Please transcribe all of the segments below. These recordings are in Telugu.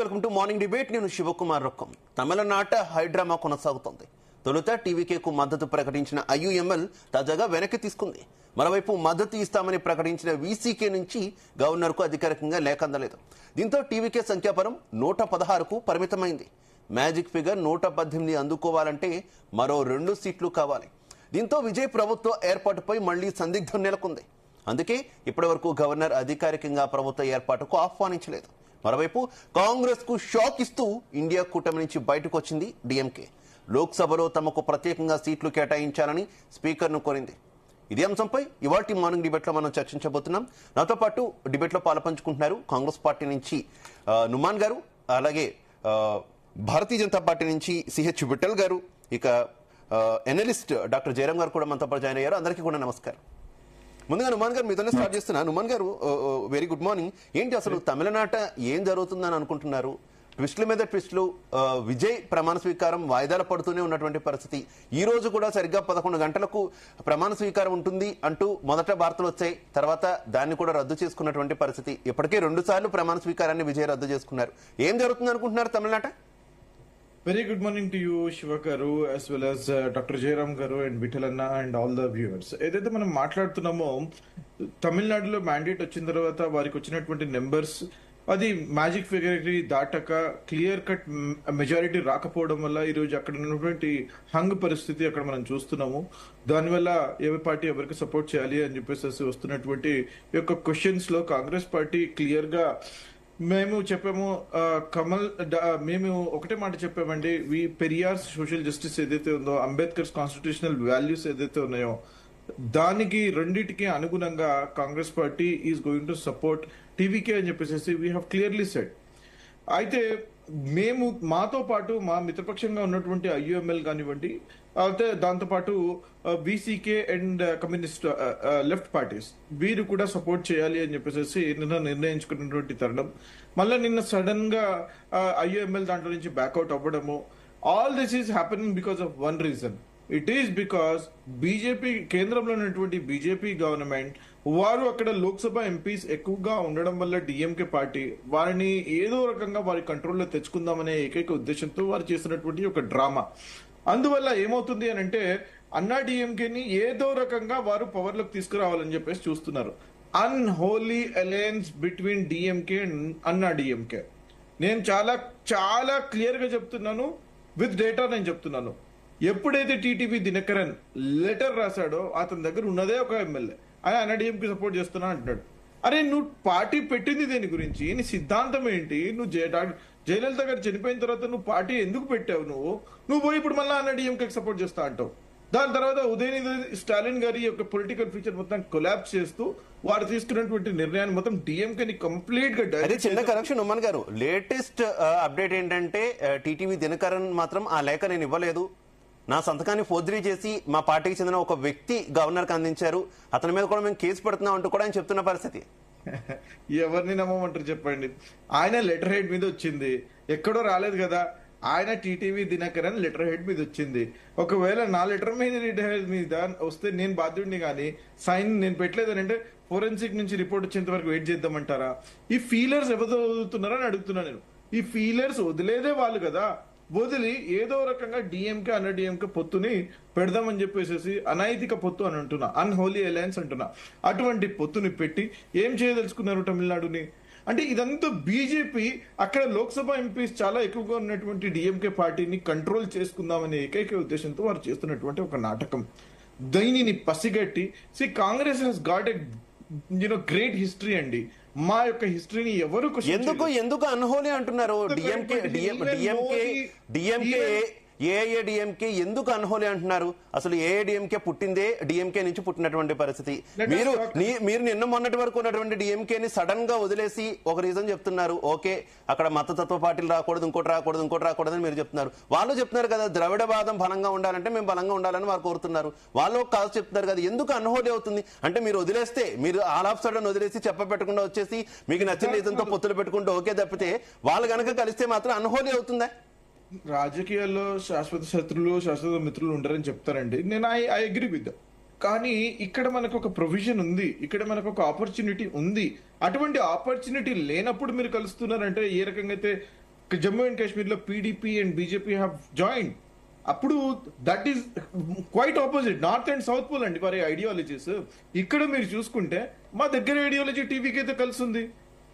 Welcome to morning debate. నేను శివకుమార్ రొక్కం. తమిళనాట హైడ్రామా కొనసాగుతోంది. తొలుత టీవీకేకు మద్దతు ప్రకటించిన ఐయుఎంఎల్ తాజాగా వెనక్కి తీసుకుంది. మరోవైపు మద్దతు ఇస్తామని ప్రకటించిన వీసీకే నుంచి గవర్నర్కు అధికారికంగా లేఖ అందలేదు. దీంతో టీవీకే సంఖ్యాపరం 116కు పరిమితమైంది. మ్యాజిక్ ఫిగర్ 118 అందుకోవాలంటే మరో 2 సీట్లు కావాలి. దీంతో విజయ్ ప్రభుత్వ ఏర్పాటుపై మళ్లీ సందిగ్ధం నెలకొంది. అందుకే ఇప్పటివరకు గవర్నర్ అధికారికంగా ప్రభుత్వ ఏర్పాటుకు ఆహ్వానించలేదు. మరోవైపు కాంగ్రెస్ కు షాక్ ఇస్తూ ఇండియా కూటమి నుంచి బయటకు వచ్చింది డీఎంకే. లోక్సభలో తమకు ప్రత్యేకంగా సీట్లు కేటాయించాలని స్పీకర్ ను కోరింది. ఇదే అంశంపై ఇవాల్టి మార్నింగ్ డిబేట్ లో మనం చర్చించబోతున్నాం. నాతో పాటు డిబేట్ లో పాల్పంచుకుంటున్నారు కాంగ్రెస్ పార్టీ నుంచి నుమాన్ గారు, అలాగే భారతీయ జనతా పార్టీ నుంచి సిహెచ్ విఠల్ గారు, ఇక ఎనలిస్ట్ డాక్టర్ జయరాం గారు కూడా మనతో పాటు జాయిన్ అయ్యారు. అందరికీ కూడా నమస్కారం. ముందుగా నుమాన్ గారు మీతోనే స్టార్ట్ చేస్తున్నా. నుమాన్ గారు, వెరీ గుడ్ మార్నింగ్. ఏంటి అసలు తమిళనాట ఏం జరుగుతుందని అనుకుంటున్నారు? ట్విస్టుల మీద ట్విస్టులు, విజయ్ ప్రమాణ స్వీకారం వాయిదాలు పడుతూనే ఉన్నటువంటి పరిస్థితి. ఈ రోజు కూడా సరిగ్గా 11 గంటలకు ప్రమాణ స్వీకారం ఉంటుంది అంటూ మొదట వార్తలు వచ్చాయి. తర్వాత దాన్ని కూడా రద్దు చేసుకున్నటువంటి పరిస్థితి. ఇప్పటికే 2 సార్లు ప్రమాణ స్వీకారాన్ని విజయ్ రద్దు చేసుకున్నారు. ఏం జరుగుతుంది అనుకుంటున్నారు తమిళనాట? Very good morning to you, Shiva Garu, as well as Dr. Jairam Garu and Vithalanna and all the viewers. ఏదైతే మనం మాట్లాడుతున్నామో, తమిళనాడులో మ్యాండేట్ వచ్చిన తర్వాత వారికి వచ్చినటువంటి నెంబర్స్ అది మ్యాజిక్ ఫిగర్ దాటక క్లియర్ కట్ మెజారిటీ రాకపోవడం వల్ల ఈరోజు అక్కడ ఉన్నటువంటి హంగ్ పరిస్థితి అక్కడ మనం చూస్తున్నాము. దానివల్ల ఎవరి పార్టీ ఎవరికి సపోర్ట్ చేయాలి అని చెప్పేసి వస్తున్నటువంటి ఈ యొక్క క్వశ్చన్స్ లో కాంగ్రెస్ పార్టీ క్లియర్ గా మేము చెప్పాము, మేము ఒకటే మాట చెప్పామండి, పెరియార్స్ సోషల్ జస్టిస్ ఏదైతే ఉందో, అంబేద్కర్స్ కాన్స్టిట్యూషనల్ వాల్యూస్ ఏదైతే ఉన్నాయో దానికి రెండింటికి అనుగుణంగా Congress party is going to support TVK అని చెప్పేసి వీ హ్యావ్ క్లియర్లీ సెడ్. అయితే మేము మాతో పాటు మా మిత్రపక్షంగా ఉన్నటువంటి ఐయుఎంఎల్ కానివ్వండి, అయితే దాంతోపాటు BCK and communist left parties వీరు కూడా సపోర్ట్ చేయాలి అని చెప్పేసి నిన్న నిర్ణయించుకున్నటువంటి తరుణం. మళ్ళీ నిన్న సడన్ గా ఐయుఎంఎల్ దాంట్లో నుంచి బ్యాక్అవుట్ అవ్వడము, all this is happening because of one reason. It is because BJP, కేంద్రంలో ఉన్నటువంటి బీజేపీ గవర్నమెంట్ వారు అక్కడ లోక్సభ ఎంపీస్ ఎక్కువగా ఉండడం వల్ల డిఎంకే పార్టీ వారిని ఏదో రకంగా వారి కంట్రోల్లో తెచ్చుకుందామనే ఏకైక ఉద్దేశంతో వారు చేసినటువంటి ఒక డ్రామా. అందువల్ల ఏమవుతుంది అని అంటే, అన్నా డిఎంకేని ఏదో రకంగా వారు పవర్ లోకి తీసుకురావాలని చెప్పేసి చూస్తున్నారు. Unholy alliance between DMK and Anna DMK. నేను చాలా చాలా క్లియర్ గా చెప్తున్నాను, విత్ డేటా నేను చెప్తున్నాను. ఎప్పుడైతే టీటీవీ దినకరన్ లెటర్ రాశాడో అతని దగ్గర ఉన్నదే ఒక ఎమ్మెల్యే, ఆయన అన్నాడీఎంకి సపోర్ట్ చేస్తున్నా అంటున్నాడు. అరే నువ్వు పార్టీ పెట్టింది దేని గురించి? నీ సిద్ధాంతం ఏంటి? నువ్వు జయలలిత గారు చనిపోయిన తర్వాత నువ్వు పార్టీ ఎందుకు పెట్టావు? నువ్వు పోయి ఇప్పుడు మళ్ళీ అన్నాడీఎంకి సపోర్ట్ చేస్తా అంటావు. దాని తర్వాత ఉదయనిధి స్టాలిన్ గారి యొక్క పొలిటికల్ ఫ్యూచర్ మొత్తం కొలాప్స్ చేస్తూ వారు తీసుకున్నటువంటి నిర్ణయాన్ని మొత్తం డిఎంకేని కంప్లీట్ గా చిన్న కరెక్షన్ ఉమ్మన్ గారు, లేటెస్ట్ అప్డేట్ ఏంటంటే టీటీవీ దినకరన్ మాత్రం ఆ లేఖ నేను ఇవ్వలేదు, నా సంతకాన్ని ఫోర్జరీ చేసి మా పార్టీకి చెందిన ఒక వ్యక్తి గవర్నర్కి అందించారు, అతని మీద కూడా మేము కేసు పెడుతున్నాం అంటూ కూడా ఆయన చెప్తున్న పరిస్థితి. ఎవరిని నమ్మమంటారు చెప్పండి? ఆయన లెటర్ హెడ్ మీద వచ్చింది, ఎక్కడో రాలేదు కదా. ఆయన టీటీవీ దినకరన్ లెటర్ హెడ్ మీద వచ్చింది. ఒకవేళ నా లెటర్ మీద వస్తే నేను బాధ్యుడిని, కానీ సైన్ నేను పెట్టలేదని అంటే ఫోరెన్సిక్ నుంచి రిపోర్ట్ వచ్చేంత వరకు వెయిట్ చేద్దామంటారా? ఈ ఫీలర్స్ ఎవరు వదులుతున్నారని అడుగుతున్నా నేను. ఈ ఫీలర్స్ వదిలేదే వాళ్ళు కదా, వదిలి ఏదో రకంగా డిఎంకే అన్న డిఎంకే పొత్తుని పెడదామని చెప్పేసి అనైతిక పొత్తు అని అంటున్నా, అన్హోలీ అలయన్స్ అంటున్నా. అటువంటి పొత్తుని పెట్టి ఏం చేయదలుచుకున్నారు తమిళనాడుని అంటే? ఇదంతా బీజేపీ అక్కడ లోక్సభ ఎంపీస్ చాలా ఎక్కువగా ఉన్నటువంటి డిఎంకే పార్టీని కంట్రోల్ చేసుకుందామనే ఏకైక ఉద్దేశంతో వారు చేస్తున్నటువంటి ఒక నాటకం. దీనిని పసిగట్టి Congress has got a great history అండి. మా యొక్క హిస్టరీని ఎవరు ఎందుకు అన్హోలీ అంటున్నారు? డిఎంకే ఏఐఏడిఎంకే ఎందుకు అన్హోలీ అంటున్నారు? అసలు ఏఐడిఎంకే పుట్టిందే డిఎంకే నుంచి పుట్టినటువంటి పరిస్థితి. మీరు నిన్న మొన్నటి వరకు ఉన్నటువంటి డిఎంకేని సడన్ గా వదిలేసి ఒక రీజన్ చెప్తున్నారు. ఓకే, అక్కడ మతతత్వ పార్టీలు రాకూడదు, ఇంకోటి రాకూడదు అని మీరు చెప్తున్నారు. వాళ్ళు చెప్తున్నారు కదా, ద్రవిడవాదం బలంగా ఉండాలంటే మేము బలంగా ఉండాలని వారు కోరుతున్నారు. వాళ్ళు కాదు చెప్తున్నారు కదా, ఎందుకు అన్హోలీ అవుతుంది అంటే? మీరు వదిలేస్తే, మీరు ఆల్ ఆఫ్ సడన్ వదిలేసి చెప్పబెట్టకుండా వచ్చేసి మీకు నచ్చిన రీజన్తో పొత్తులు పెట్టుకుంటూ ఓకే తప్పితే, వాళ్ళు గనక కలిస్తే మాత్రం అన్హోలీ అవుతుందా? రాజకీయాల్లో శాశ్వత శత్రులు శాశ్వత మిత్రులు ఉంటారని చెప్తారండి. నేను ఐ అగ్రీ విత్. కానీ ఇక్కడ మనకు ఒక ప్రొవిజన్ ఉంది, ఇక్కడ మనకు ఒక ఆపర్చునిటీ ఉంది. అటువంటి ఆపర్చునిటీ లేనప్పుడు మీరు కలుస్తున్నారంటే ఏ రకంగా అయితే జమ్మూ అండ్ కాశ్మీర్ లో PDP and BJP have join. అప్పుడు that is quite opposite, north and south pole అండి వారి ఐడియాలజీస్. ఇక్కడ మీరు చూసుకుంటే మా దగ్గర ఐడియాలజీ టీవీకి అయితే కలిసి ఉంది.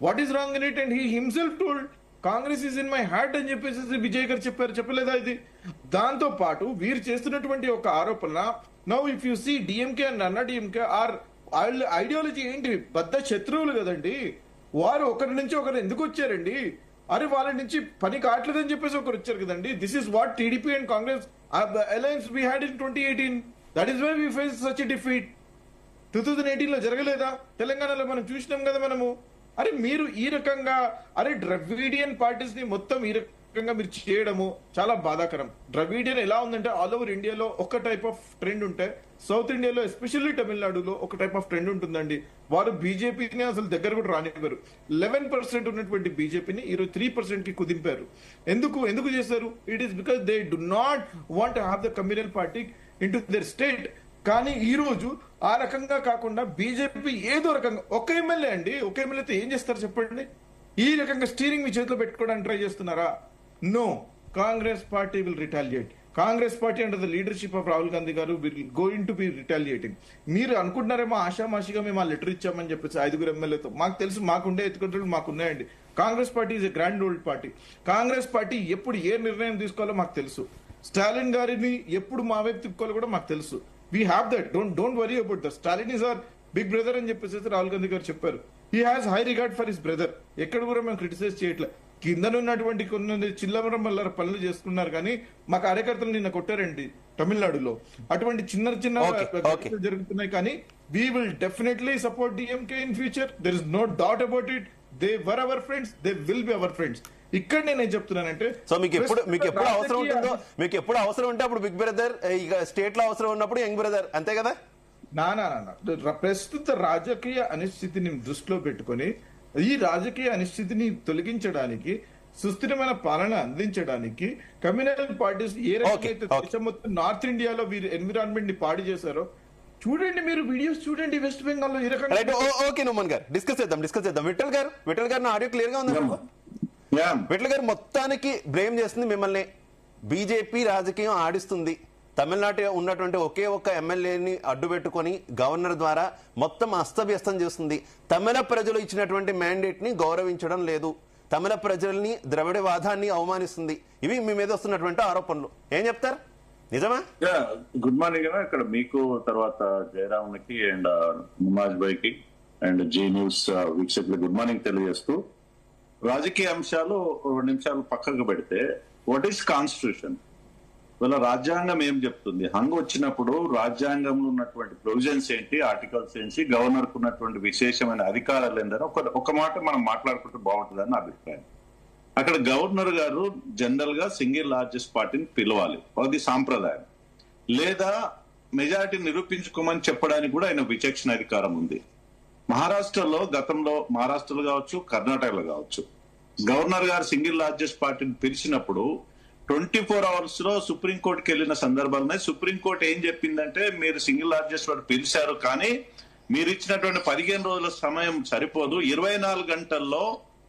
What is wrong in it? And he himself told Congress is in my heart అని చెప్పేసి విజయ్ గారు చెప్పారు, చెప్పలేదా ఇది? దాంతో పాటు వీరు చేస్తున్నటువంటి ఒక ఆరోపణ, now if you see DMK and Anna DMK are ideology ఏంటి? బద్ద శత్రువులు కదండి వారు. ఒకరి నుంచి ఒకరు ఎందుకు వచ్చారండి? అరే వాళ్ళ నుంచి పని కావట్లేదని చెప్పేసి ఒకరు వచ్చారు కదండి. This is what TDP and Congress alliance we had in 2018. That is why we face such a defeat. 2018 లో జరగలేదా? తెలంగాణలో మనం చూసినాం కదా మనము. అరే మీరు ఈ రకంగా ద్రవిడియన్ పార్టీస్ ని మొత్తం ఈ రకంగా మీరు చేయడము చాలా బాధాకరం. ద్రవిడియన్ ఎలా ఉందంటే ఆల్ ఓవర్ ఇండియాలో ఒక టైప్ ఆఫ్ ట్రెండ్ ఉంటే, సౌత్ ఇండియాలో ఎస్పెషల్లీ తమిళనాడులో ఒక టైప్ ఆఫ్ ట్రెండ్ ఉంటుందండి. వారు బీజేపీని అసలు దగ్గర కూడా రానివ్వరు. 11% ఉన్నటువంటి బీజేపీని ఈరోజు 3% కి కుదింపారు. ఎందుకు చేశారు? It is because they do not want have the communal party in to their state. కానీ ఈ రోజు ఆ రకంగా కాకుండా బీజేపీ ఏదో రకంగా ఒక ఎమ్మెల్యేతో ఏం చేస్తారు చెప్పండి? ఈ రకంగా స్టీరింగ్ మీ చేతిలో పెట్టుకోవడానికి ట్రై చేస్తున్నారా? No, Congress party will retaliate. Congress party under the leadership of Rahul Gandhi garu will going to be retaliating. మీరు అనుకుంటున్నారేమో ఆషామాషిగా మేము ఆ లెటర్ ఇచ్చామని చెప్పేసి 5 ఎమ్మెల్యేతో. మాకు తెలుసు, మాకుండే ఎత్తుకుంటారు మాకున్నాయండి. Congress party is a grand old party. Congress party ఎప్పుడు ఏ నిర్ణయం తీసుకోవాలో మాకు తెలుసు. స్టాలిన్ గారిని ఎప్పుడు మా వైపు తిప్పుకోవాలో కూడా మాకు తెలుసు. We have that. Don't worry about that. Stalin is our big brother అని చెప్పేసి రాహుల్ గాంధీ గారు చెప్పారు. He has high regard for his brother. ఎక్కడ కూడా మేము క్రిటిసైజ్ చేయట్లేదు. కిందనున్నటువంటి కొన్ని చిల్లర మల్లర పనులు చేసుకున్నారు కానీ మా కార్యకర్తలు నిన్న కొట్టారండి తమిళనాడులో. అటువంటి చిన్న జరుగుతున్నాయి. కానీ we will definitely support DMK in future. There is no doubt about it. They were our friends, they will be our friends. ఇక్కడ నేనేం చెప్తున్నానంటే, సో మీకు ఎప్పుడు అవసరం ఉంటుందో, మీకు ఎప్పుడు అవసరం ఉంటే అప్పుడు బిగ్ బ్రదర్, ఇక స్టేట్ లో అవసరం ఉన్నప్పుడు యంగ్ బ్రదర్, అంతే కదా? నా ప్రస్తుత రాజకీయ అనిశ్చితిని దృష్టిలో పెట్టుకొని ఈ రాజకీయ అనిశ్చితిని తొలగించడానికి, సుస్థిరమైన పాలన అందించడానికి కమ్యూనల్ పార్టీస్ ఏ రకమైతే దేశం మొత్తం నార్త్ ఇండియాలో వీరు ఎన్విరాన్మెంట్ ని పాడు చేశారో చూడండి. మీరు వీడియోస్ చూడండి వెస్ట్ బెంగాల్ లో ఈ రకంగా. ఓకే నోమన్ గారు, డిస్కస్ చేద్దాం. విఠల్ గారు నా ఆడియో క్లియర్ గా ఉంది. విఠల్ గారు మొత్తానికి బ్లేమ్ చేస్తుంది మిమ్మల్ని. బీజేపీ రాజకీయం ఆడిస్తుంది. తమిళనాడు ఉన్నటువంటి ఒకే ఒక్క ఎమ్మెల్యేని అడ్డు పెట్టుకొని గవర్నర్ ద్వారా మొత్తం అస్తవ్యస్తం చేస్తుంది. తమిళ ప్రజలు ఇచ్చినటువంటి మ్యాండేట్ ని గౌరవించడం లేదు. తమిళ ప్రజల్ని, ద్రవిడవాదాన్ని అవమానిస్తుంది. ఇవి మీ మీద వస్తున్నటువంటి ఆరోపణలు. ఏం చెప్తారు? నిజమా? Good morning. ఇక్కడ మీకు తర్వాత జయరామ్కి అండ్ నిమాజ్ భాయ్ కి అండ్ జీ న్యూస్ వీక్షకులు గుడ్ మార్నింగ్ తెలియజేస్తూ, రాజకీయ అంశాలు 2 నిమిషాలు పక్కకు పెడితే, వాట్ ఈస్ కాన్స్టిట్యూషన్? వీళ్ళ రాజ్యాంగం ఏం చెప్తుంది? హంగ్ వచ్చినప్పుడు రాజ్యాంగంలో ఉన్నటువంటి ప్రొవిజన్స్ ఏంటి, ఆర్టికల్స్ ఏంటి, గవర్నర్ కు ఉన్నటువంటి విశేషమైన అధికారాలు ఏందని ఒక మాట మనం మాట్లాడుకుంటే బాగుంటుందని నా అభిప్రాయం. అక్కడ గవర్నర్ గారు జనరల్ గా సింగిల్ లార్జెస్ట్ పార్టీని పిలవాలి, అది సాంప్రదాయం. లేదా మెజారిటీ నిరూపించుకోమని చెప్పడానికి కూడా ఆయన విచక్షణ అధికారం ఉంది. మహారాష్ట్రలో గతంలో, మహారాష్ట్రలో కావచ్చు, కర్ణాటకలో కావచ్చు, గవర్నర్ గారు సింగిల్ లార్జెస్ట్ పార్టీని పిలిచినప్పుడు 24 అవర్స్ లో సుప్రీంకోర్టుకి వెళ్ళిన సందర్భాలున్నాయి. సుప్రీంకోర్టు ఏం చెప్పిందంటే, మీరు సింగిల్ లార్జెస్ట్ వాడు పిలిచారు కానీ మీరు ఇచ్చినటువంటి 15 రోజుల సమయం సరిపోదు, 24 గంటల్లో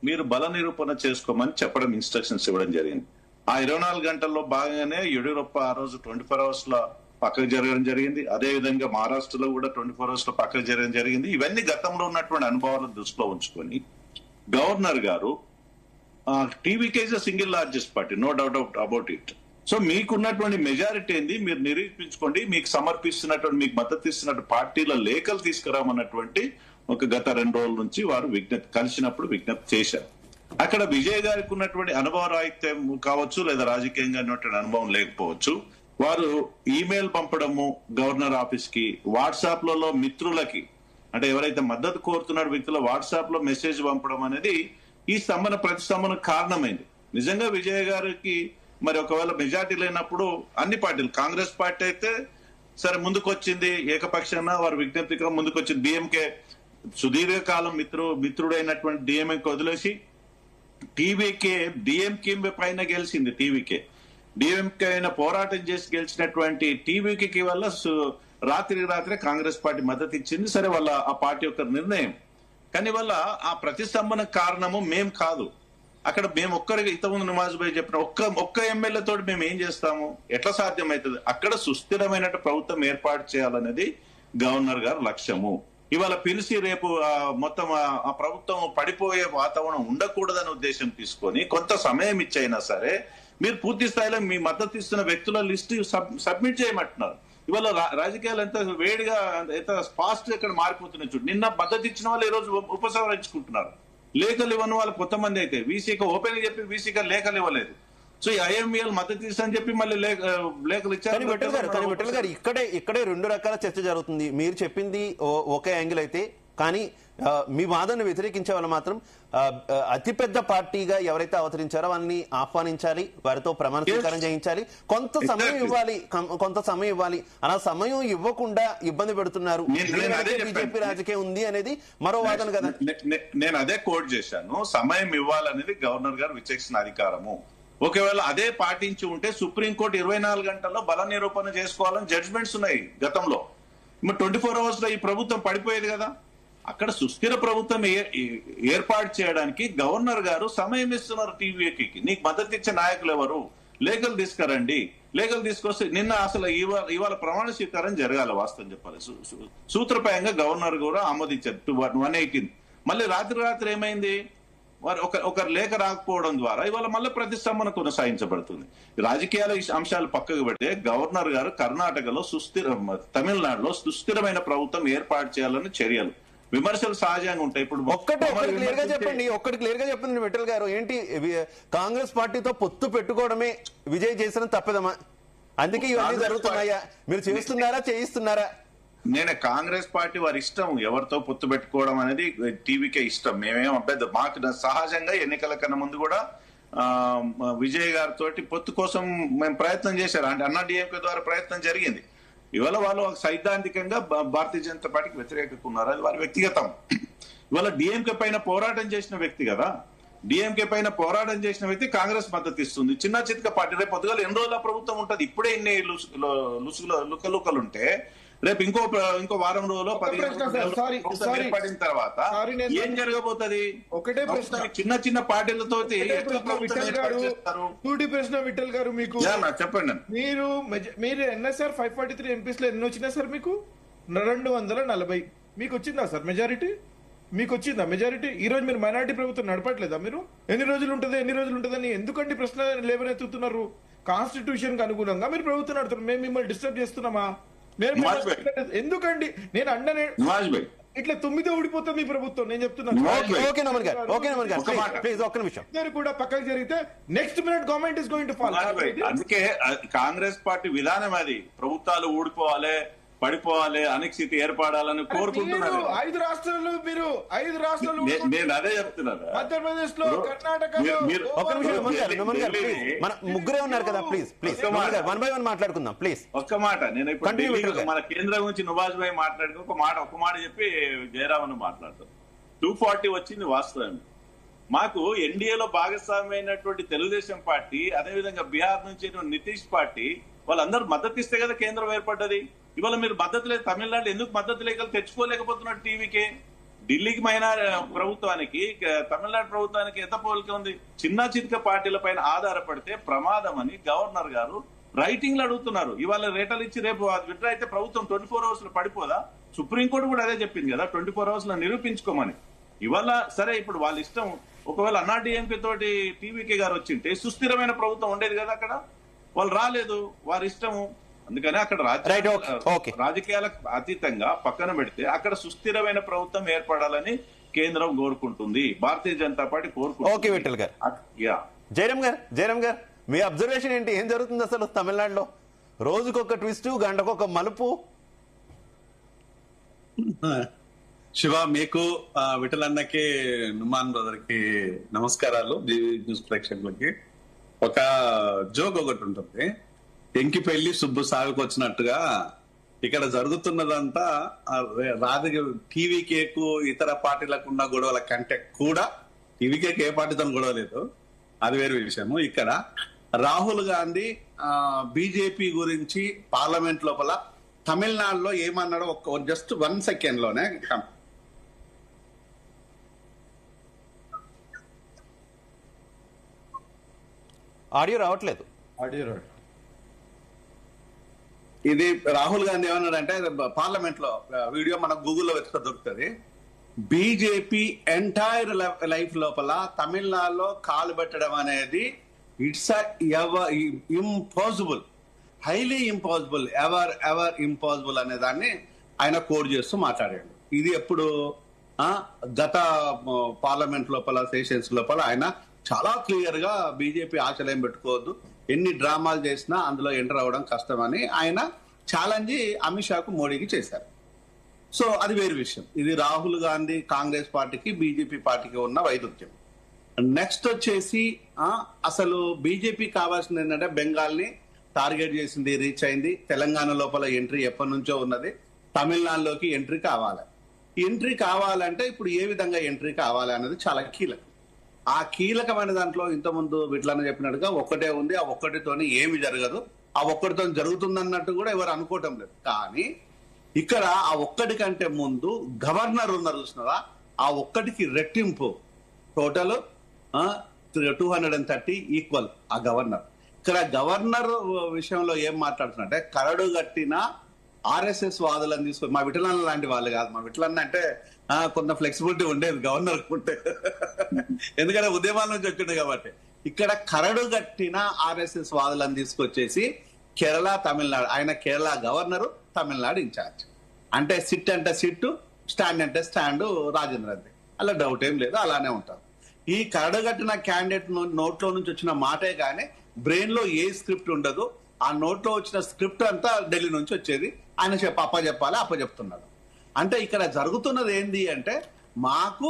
మీరు బల నిరూపణ చేసుకోమని చెప్పడం, ఇన్స్ట్రక్షన్స్ ఇవ్వడం జరిగింది. ఆ 24 గంటల్లో భాగంగానే యడ్యూరప్ప ఆ రోజు 24 అవర్స్ లో పక్కకు జరగడం జరిగింది. అదే విధంగా మహారాష్ట్రలో కూడా 24 అవర్స్ లో పక్కకు జరగడం జరిగింది. ఇవన్నీ గతంలో ఉన్నటువంటి అనుభవాలను దృష్టిలో ఉంచుకొని governor garu TVK is single largest party, no doubt about it. So మీకున్నటువంటి మెజారిటీ ఏంది మీరు నిరూపించుకోండి, మీకు సమర్పిస్తున్నటువంటి, మీకు మద్దతు ఇస్తున్నటువంటి పార్టీల లేఖలు తీసుకురామన్నటువంటి ఒక గత 2 రోజుల నుంచి వారు కలిసినప్పుడు విజ్ఞప్తి చేశారు. అక్కడ విజయ్ గారికి ఉన్నటువంటి అనుభవ రాహిత్యం కావచ్చు, లేదా రాజకీయంగా ఉన్నటువంటి అనుభవం లేకపోవచ్చు, వారు ఈమెయిల్ పంపడము గవర్నర్ ఆఫీస్ కి, వాట్సాప్ లలో మిత్రులకి, అంటే ఎవరైతే మద్దతు కోరుతున్న వ్యక్తుల వాట్సాప్ లో మెసేజ్ పంపడం అనేది ఈ ప్రతిస్తంభన కారణమైంది. నిజంగా విజయ్ గారికి మరి ఒకవేళ మెజార్టీ లేనప్పుడు అన్ని పార్టీలు, కాంగ్రెస్ పార్టీ అయితే సరే ముందుకు వచ్చింది, ఏకపక్షంగా వారు విజ్ఞప్తిగా ముందుకు వచ్చింది. డిఎంకే సుదీర్ఘకాలం మిత్రుడైనటువంటి డిఎంకే వదిలేసి డిఎంకే పైన గెలిచింది. డిఎంకే అయినా పోరాటం చేసి గెలిచినటువంటి టీవీకి వల్ల రాత్రి కాంగ్రెస్ పార్టీ మద్దతు ఇచ్చింది. సరే వాళ్ళ ఆ పార్టీ యొక్క నిర్ణయం. కానీ వల్ల ఆ ప్రతిస్తంభన కారణము మేం కాదు. అక్కడ మేము ఒక్కరికి ఇంతకుముందు నిమాజ్ భాయ్ చెప్పిన ఒక్క ఎమ్మెల్యే తోటి మేము ఏం చేస్తాము, ఎట్లా సాధ్యమవుతుంది? అక్కడ సుస్థిరమైన ప్రభుత్వం ఏర్పాటు చేయాలనేది గవర్నర్ గారు లక్ష్యము. ఇవాళ పిలిచి రేపు మొత్తం ఆ ప్రభుత్వం పడిపోయే వాతావరణం ఉండకూడదనే ఉద్దేశం తీసుకొని కొంత సమయం ఇచ్చైనా సరే మీరు పూర్తి స్థాయిలో మీ మద్దతు ఇస్తున్న వ్యక్తుల లిస్ట్ సబ్మిట్ చేయమంటున్నారు. ఇవాళ రాజకీయాలు ఎంత వేడిగా ఎంత ఫాస్ట్ ఇక్కడ మారిపోతున్నాయి చూడు. నిన్న మద్దతు ఇచ్చిన వాళ్ళు ఈ రోజు ఉపసంహరించుకుంటున్నారు. లేఖలు ఇవ్వని వాళ్ళు కొంతమంది అయితే వీసీగా ఓపెన్ చెప్పి వీసీగా లేఖలు ఇవ్వలేదు. సో ఈ ఐఎంఈఎల్ మద్దతు ఇస్తానని చెప్పి మళ్ళీ లేఖలు ఇచ్చారు. విఠల్ గారు ఇక్కడే రెండు రకాల చర్చ జరుగుతుంది. మీరు చెప్పింది ఒకే యాంగిల్ అయితే, కానీ మీ వాదనను వ్యతిరేకించే వాళ్ళు మాత్రం అతిపెద్ద పార్టీగా ఎవరైతే అవతరించారో వాళ్ళని ఆహ్వానించాలి, వారితో ప్రమాణ స్వీకారం చేయించాలి, కొంత సమయం ఇవ్వాలి. అలా సమయం ఇవ్వకుండా ఇబ్బంది పెడుతున్నారు. బీజేపీ రాజకీయం ఉంది అనేది మరో వాదన కదా. నేను అదే కోట్ చేశాను. సమయం ఇవ్వాలనేది గవర్నర్ గారు విచక్షణ అధికారము. ఒకవేళ అదే పాటించి ఉంటే సుప్రీంకోర్టు 24 గంటల్లో బల నిరూపణ చేసుకోవాలని జడ్జిమెంట్స్ ఉన్నాయి గతంలో. మరి 24 అవర్స్ లో ఈ ప్రభుత్వం పడిపోయేది కదా. అక్కడ సుస్థిర ప్రభుత్వం ఏర్పాటు చేయడానికి గవర్నర్ గారు సమయం ఇస్తున్నారు. టీవీకి నీకు మద్దతు ఇచ్చే నాయకులు ఎవరు, లేఖలు తీసుకురండి. లేఖలు తీసుకొస్తే నిన్న అసలు ఇవాళ ప్రమాణ స్వీకారం జరగాలి. వాస్తవం చెప్పాలి, సూత్రప్రాయంగా గవర్నర్ కూడా ఆమోదించారు 118. మళ్ళీ రాత్రి ఏమైంది, వారు ఒకరు లేఖ రాకపోవడం ద్వారా ఇవాళ మళ్ళీ ప్రతిష్టంభన కొనసాగించబడుతుంది. రాజకీయాల అంశాలు పక్కకు పెడితే గవర్నర్ గారు కర్ణాటకలో తమిళనాడులో సుస్థిరమైన ప్రభుత్వం ఏర్పాటు చేయాలని చర్యలు, విమర్శలు సహజంగా ఉంటాయి. ఇప్పుడు ఒక్కటి క్లియర్ గా చెప్పండి విఠల్ గారు, ఏంటి కాంగ్రెస్ పార్టీతో పొత్తు పెట్టుకోవడమే విజయ్ చేసిన తప్పిదమా? అందుకే ఇవన్నీ జరుగుతున్నాయా? మీరు చేయిస్తున్నారా? నేను కాంగ్రెస్ పార్టీ వారి ఇష్టం, ఎవరితో పొత్తు పెట్టుకోవడం అనేది టీవీకే ఇష్టం. మేమేం అభ్యర్థి, మాకు సహజంగా ఎన్నికల కన్నా ముందు కూడా విజయ్ గారితో పొత్తు కోసం మేము ప్రయత్నం చేశారు. అంటే అన్నా డిఎంకే ద్వారా ప్రయత్నం జరిగింది. ఇవాళ వాళ్ళు సైద్ధాంతికంగా భారతీయ జనతా పార్టీకి వ్యతిరేకంగా ఉన్నారు, అది వారి వ్యక్తిగతం. ఇవాళ డిఎంకే పైన పోరాటం చేసిన వ్యక్తి కదా, డిఎంకే పైన పోరాటం చేసిన వ్యక్తి కాంగ్రెస్ మద్దతు ఇస్తుంది. చిన్న చిత్క పార్టీ రేపు పొద్దుగాల ఎన్ని రోజుల ప్రభుత్వం ఉంటుంది? ఇప్పుడే ఇన్ని లుకలుకలు ఉంటే రేపు ఇంకో వారం రోజుల్లో 15 ఏర్పడిన తర్వాత ఏం జరగబోతుంది? ఒకటే ప్రశ్న, చిన్న పార్టీలతో ప్రశ్న విఠల్ గారు, మీకు చెప్పండి. మీరు ఎన్ఎస్ఆర్ 543 ఎంపీస్ లో ఎన్ని వచ్చినా సార్? మీకు 240. మీకు వచ్చిందా సార్ మెజారిటీ? మీకు వచ్చిందా మెజారిటీ? ఈ రోజు మీరు మైనారిటీ ప్రభుత్వం నడపట్లేదా? మీరు ఎన్ని రోజులు ఉంటుందని ఎందుకండి ప్రశ్న లేవనెత్తుతున్నారు? కాన్స్టిట్యూషన్ కి అనుగుణంగా మీరు ప్రభుత్వం నడుతున్నారు. మేము మిమ్మల్ని డిస్టర్బ్ చేస్తున్నామా? ఎందుకండి నేను అండనే ఇట్లా 9 ఊడిపోతుంది మీ ప్రభుత్వం. నేను చెప్తున్నాను కూడా పక్కకు జరిగితే next minute government is going to fall. అందుకే కాంగ్రెస్ పార్టీ విధానం అది, ప్రభుత్వాలు ఊడిపోవాలి, పడిపోవాలి, అనిశ్చితి ఏర్పడాలని కోరుకుంటున్నారు. 5 రాష్ట్రాలు మీరు 5 రాష్ట్రాలు నేను అదే చెప్తున్నాను. మధ్యప్రదేశ్ లో, కర్ణాటకలో. ముగ్గురే ఉన్నారు కదా, ప్లీజ్ 1 by 1 మాట్లాడుకుందాం ప్లీజ్. ఒక్క మాట, నేను ఇప్పుడు మన కేంద్రం గురించి నివాజ్ భాయ్ మాట్లాడుకో ఒక మాట చెప్పి జయరామన్ మాట్లాడతాను. 240 వచ్చింది వాస్తవం. మాకు ఎన్డీఏలో భాగస్వామ్యమైనటువంటి తెలుగుదేశం పార్టీ, అదేవిధంగా బీహార్ నుంచి నితీష్ పార్టీ, వాళ్ళందరూ మద్దతు ఇస్తే కదా కేంద్రం ఏర్పడ్డది. ఇవాళ మీరు మద్దతు లేదు, తమిళనాడు ఎందుకు మద్దతు లేఖలు తెచ్చుకోలేకపోతున్నారు? టీవీకే, ఢిల్లీకి ప్రభుత్వానికి, తమిళనాడు ప్రభుత్వానికి ఎంత పోలిక ఉంది? చిన్న చితక పార్టీల పైన ఆధారపడితే ప్రమాదం అని గవర్నర్ గారు రైటింగ్ లో అడుగుతున్నారు. ఇవాళ రేటలు ఇచ్చి రేపు విత్డ్రా అయితే ప్రభుత్వం 24 అవర్స్ లో పడిపోదా? సుప్రీంకోర్టు కూడా అదే చెప్పింది కదా, 24 అవర్స్ లో నిరూపించుకోమని. ఇవాళ సరే, ఇప్పుడు వాళ్ళ ఇష్టం. ఒకవేళ అన్నా డిఎంకే తోటి టీవీకే గారు వచ్చింటే సుస్థిరమైన ప్రభుత్వం ఉండేది కదా. అక్కడ వాళ్ళు రాలేదు, వారి ఇష్టము. అందుకని అక్కడ రాజకీయాలకు అతీతంగా పక్కన పెడితే అక్కడ సుస్థిరమైన ప్రభుత్వం ఏర్పడాలని కేంద్రం కోరుకుంటుంది, భారతీయ జనతా పార్టీ కోరుకుంటుంది. జయరామ్ గారు మీ అబ్జర్వేషన్ ఏంటి? ఏం జరుగుతుంది అసలు తమిళనాడులో? రోజుకొక ట్విస్ట్, గంటకొక మలుపు. శివ, మీకు విఠల్ అన్నకి, నుమాన్ బ్రదర్ కి నమస్కారాలు. న్యూస్ ప్రేక్షకులకి ఒక జోక్ ఒకటి ఉంటుంది. ఎంకి పెళ్లి సుబ్బు సాగుకు వచ్చినట్టుగా ఇక్కడ జరుగుతున్నదంతా టీవీకేకు ఇతర పార్టీలకు ఉన్న గొడవల కంటే కూడా టీవీకేకు ఏ పార్టీతో గొడవ లేదు, అది వేరే విషయము. ఇక్కడ రాహుల్ గాంధీ బీజేపీ గురించి పార్లమెంట్ లోపల తమిళనాడులో ఏమన్నాడో జస్ట్ 1 సెకండ్ లోనే ఆడియో రావట్లేదు. ఆడియో రాడు. ఇది రాహుల్ గాంధీ ఏమన్నాడంటే పార్లమెంట్ లో వీడియో మనకు గూగుల్లో వెతికితే దొరుకుతుంది. బీజేపీ ఎంటైర్ లైఫ్ లోపల తమిళనాడులో కాలు పెట్టడం అనేది it's impossible, highly impossible, ever impossible అనే దాన్ని ఆయన కోడ్ చేస్తూ మాట్లాడాడు. ఇది ఎప్పుడు గత పార్లమెంట్ లోపల సెషన్స్ లోపల ఆయన చాలా క్లియర్ గా బీజేపీ ఆశలేం పెట్టుకోవద్దు, ఎన్ని డ్రామాలు చేసినా అందులో ఎంటర్ అవ్వడం కష్టమని ఆయన ఛాలెంజ్ అమిత్ షాకు మోడీకి చేశారు. సో అది వేరు విషయం. ఇది రాహుల్ గాంధీ కాంగ్రెస్ పార్టీకి బీజేపీ పార్టీకి ఉన్న వైరుధ్యం. నెక్స్ట్ వచ్చేసి అసలు బీజేపీ కావాల్సింది ఏంటంటే బెంగాల్ ని టార్గెట్ చేసింది, రీచ్ అయింది. తెలంగాణ లోపల ఎంట్రీ ఎప్పటి నుంచో ఉన్నది, తమిళనాడులోకి ఎంట్రీ కావాలి. ఎంట్రీ కావాలంటే ఇప్పుడు ఏ విధంగా ఎంట్రీ కావాలి అనేది చాలా కీలకం. ఆ కీలకమైన దాంట్లో ఇంతకుముందు విట్లన్న చెప్పినట్టుగా ఒక్కటే ఉంది, ఆ ఒక్కటితోని ఏమి జరగదు, ఆ ఒక్కటితో జరుగుతుందన్నట్టు కూడా ఎవరు అనుకోవటం లేదు. కానీ ఇక్కడ ఆ ఒక్కటి కంటే ముందు గవర్నర్ ఉన్నారు చూసినారా, ఆ ఒక్కటికి రెట్టింపు టోటల్ 230 ఈక్వల్ ఆ గవర్నర్. ఇక్కడ గవర్నర్ విషయంలో ఏం మాట్లాడుతున్నట్టే కరడు గట్టిన ఆర్ఎస్ఎస్ వాదులను తీసుకొని, మా విఠలన్న లాంటి వాళ్ళు కాదు, మా విఠలన్న అంటే కొంత ఫ్లెక్సిబిలిటీ ఉండేది గవర్నర్ ఉంటే, ఎందుకంటే ఉద్యమాల నుంచి వచ్చింది కాబట్టి. ఇక్కడ కరడు గట్టిన ఆర్ఎస్ఎస్ వాదులను తీసుకొచ్చేసి కేరళ తమిళనాడు, ఆయన కేరళ గవర్నరు, తమిళనాడు ఇన్ఛార్జ్. అంటే సిట్ అంటే సిట్టు, స్టాండ్ అంటే స్టాండ్ రాజేంద్ర రెడ్డి. అలా డౌట్ ఏం లేదు, అలానే ఉంటారు. ఈ కరడుగట్టిన క్యాండిడేట్ నోట్లో నుంచి వచ్చిన మాటే కానీ బ్రెయిన్ లో ఏ స్క్రిప్ట్ ఉండదు. ఆ నోట్లో వచ్చిన స్క్రిప్ట్ అంతా ఢిల్లీ నుంచి వచ్చేది, ఆయన అప్పచెప్పాలి, అప్పచెప్తున్నాడు. అంటే ఇక్కడ జరుగుతున్నది ఏంది అంటే, మాకు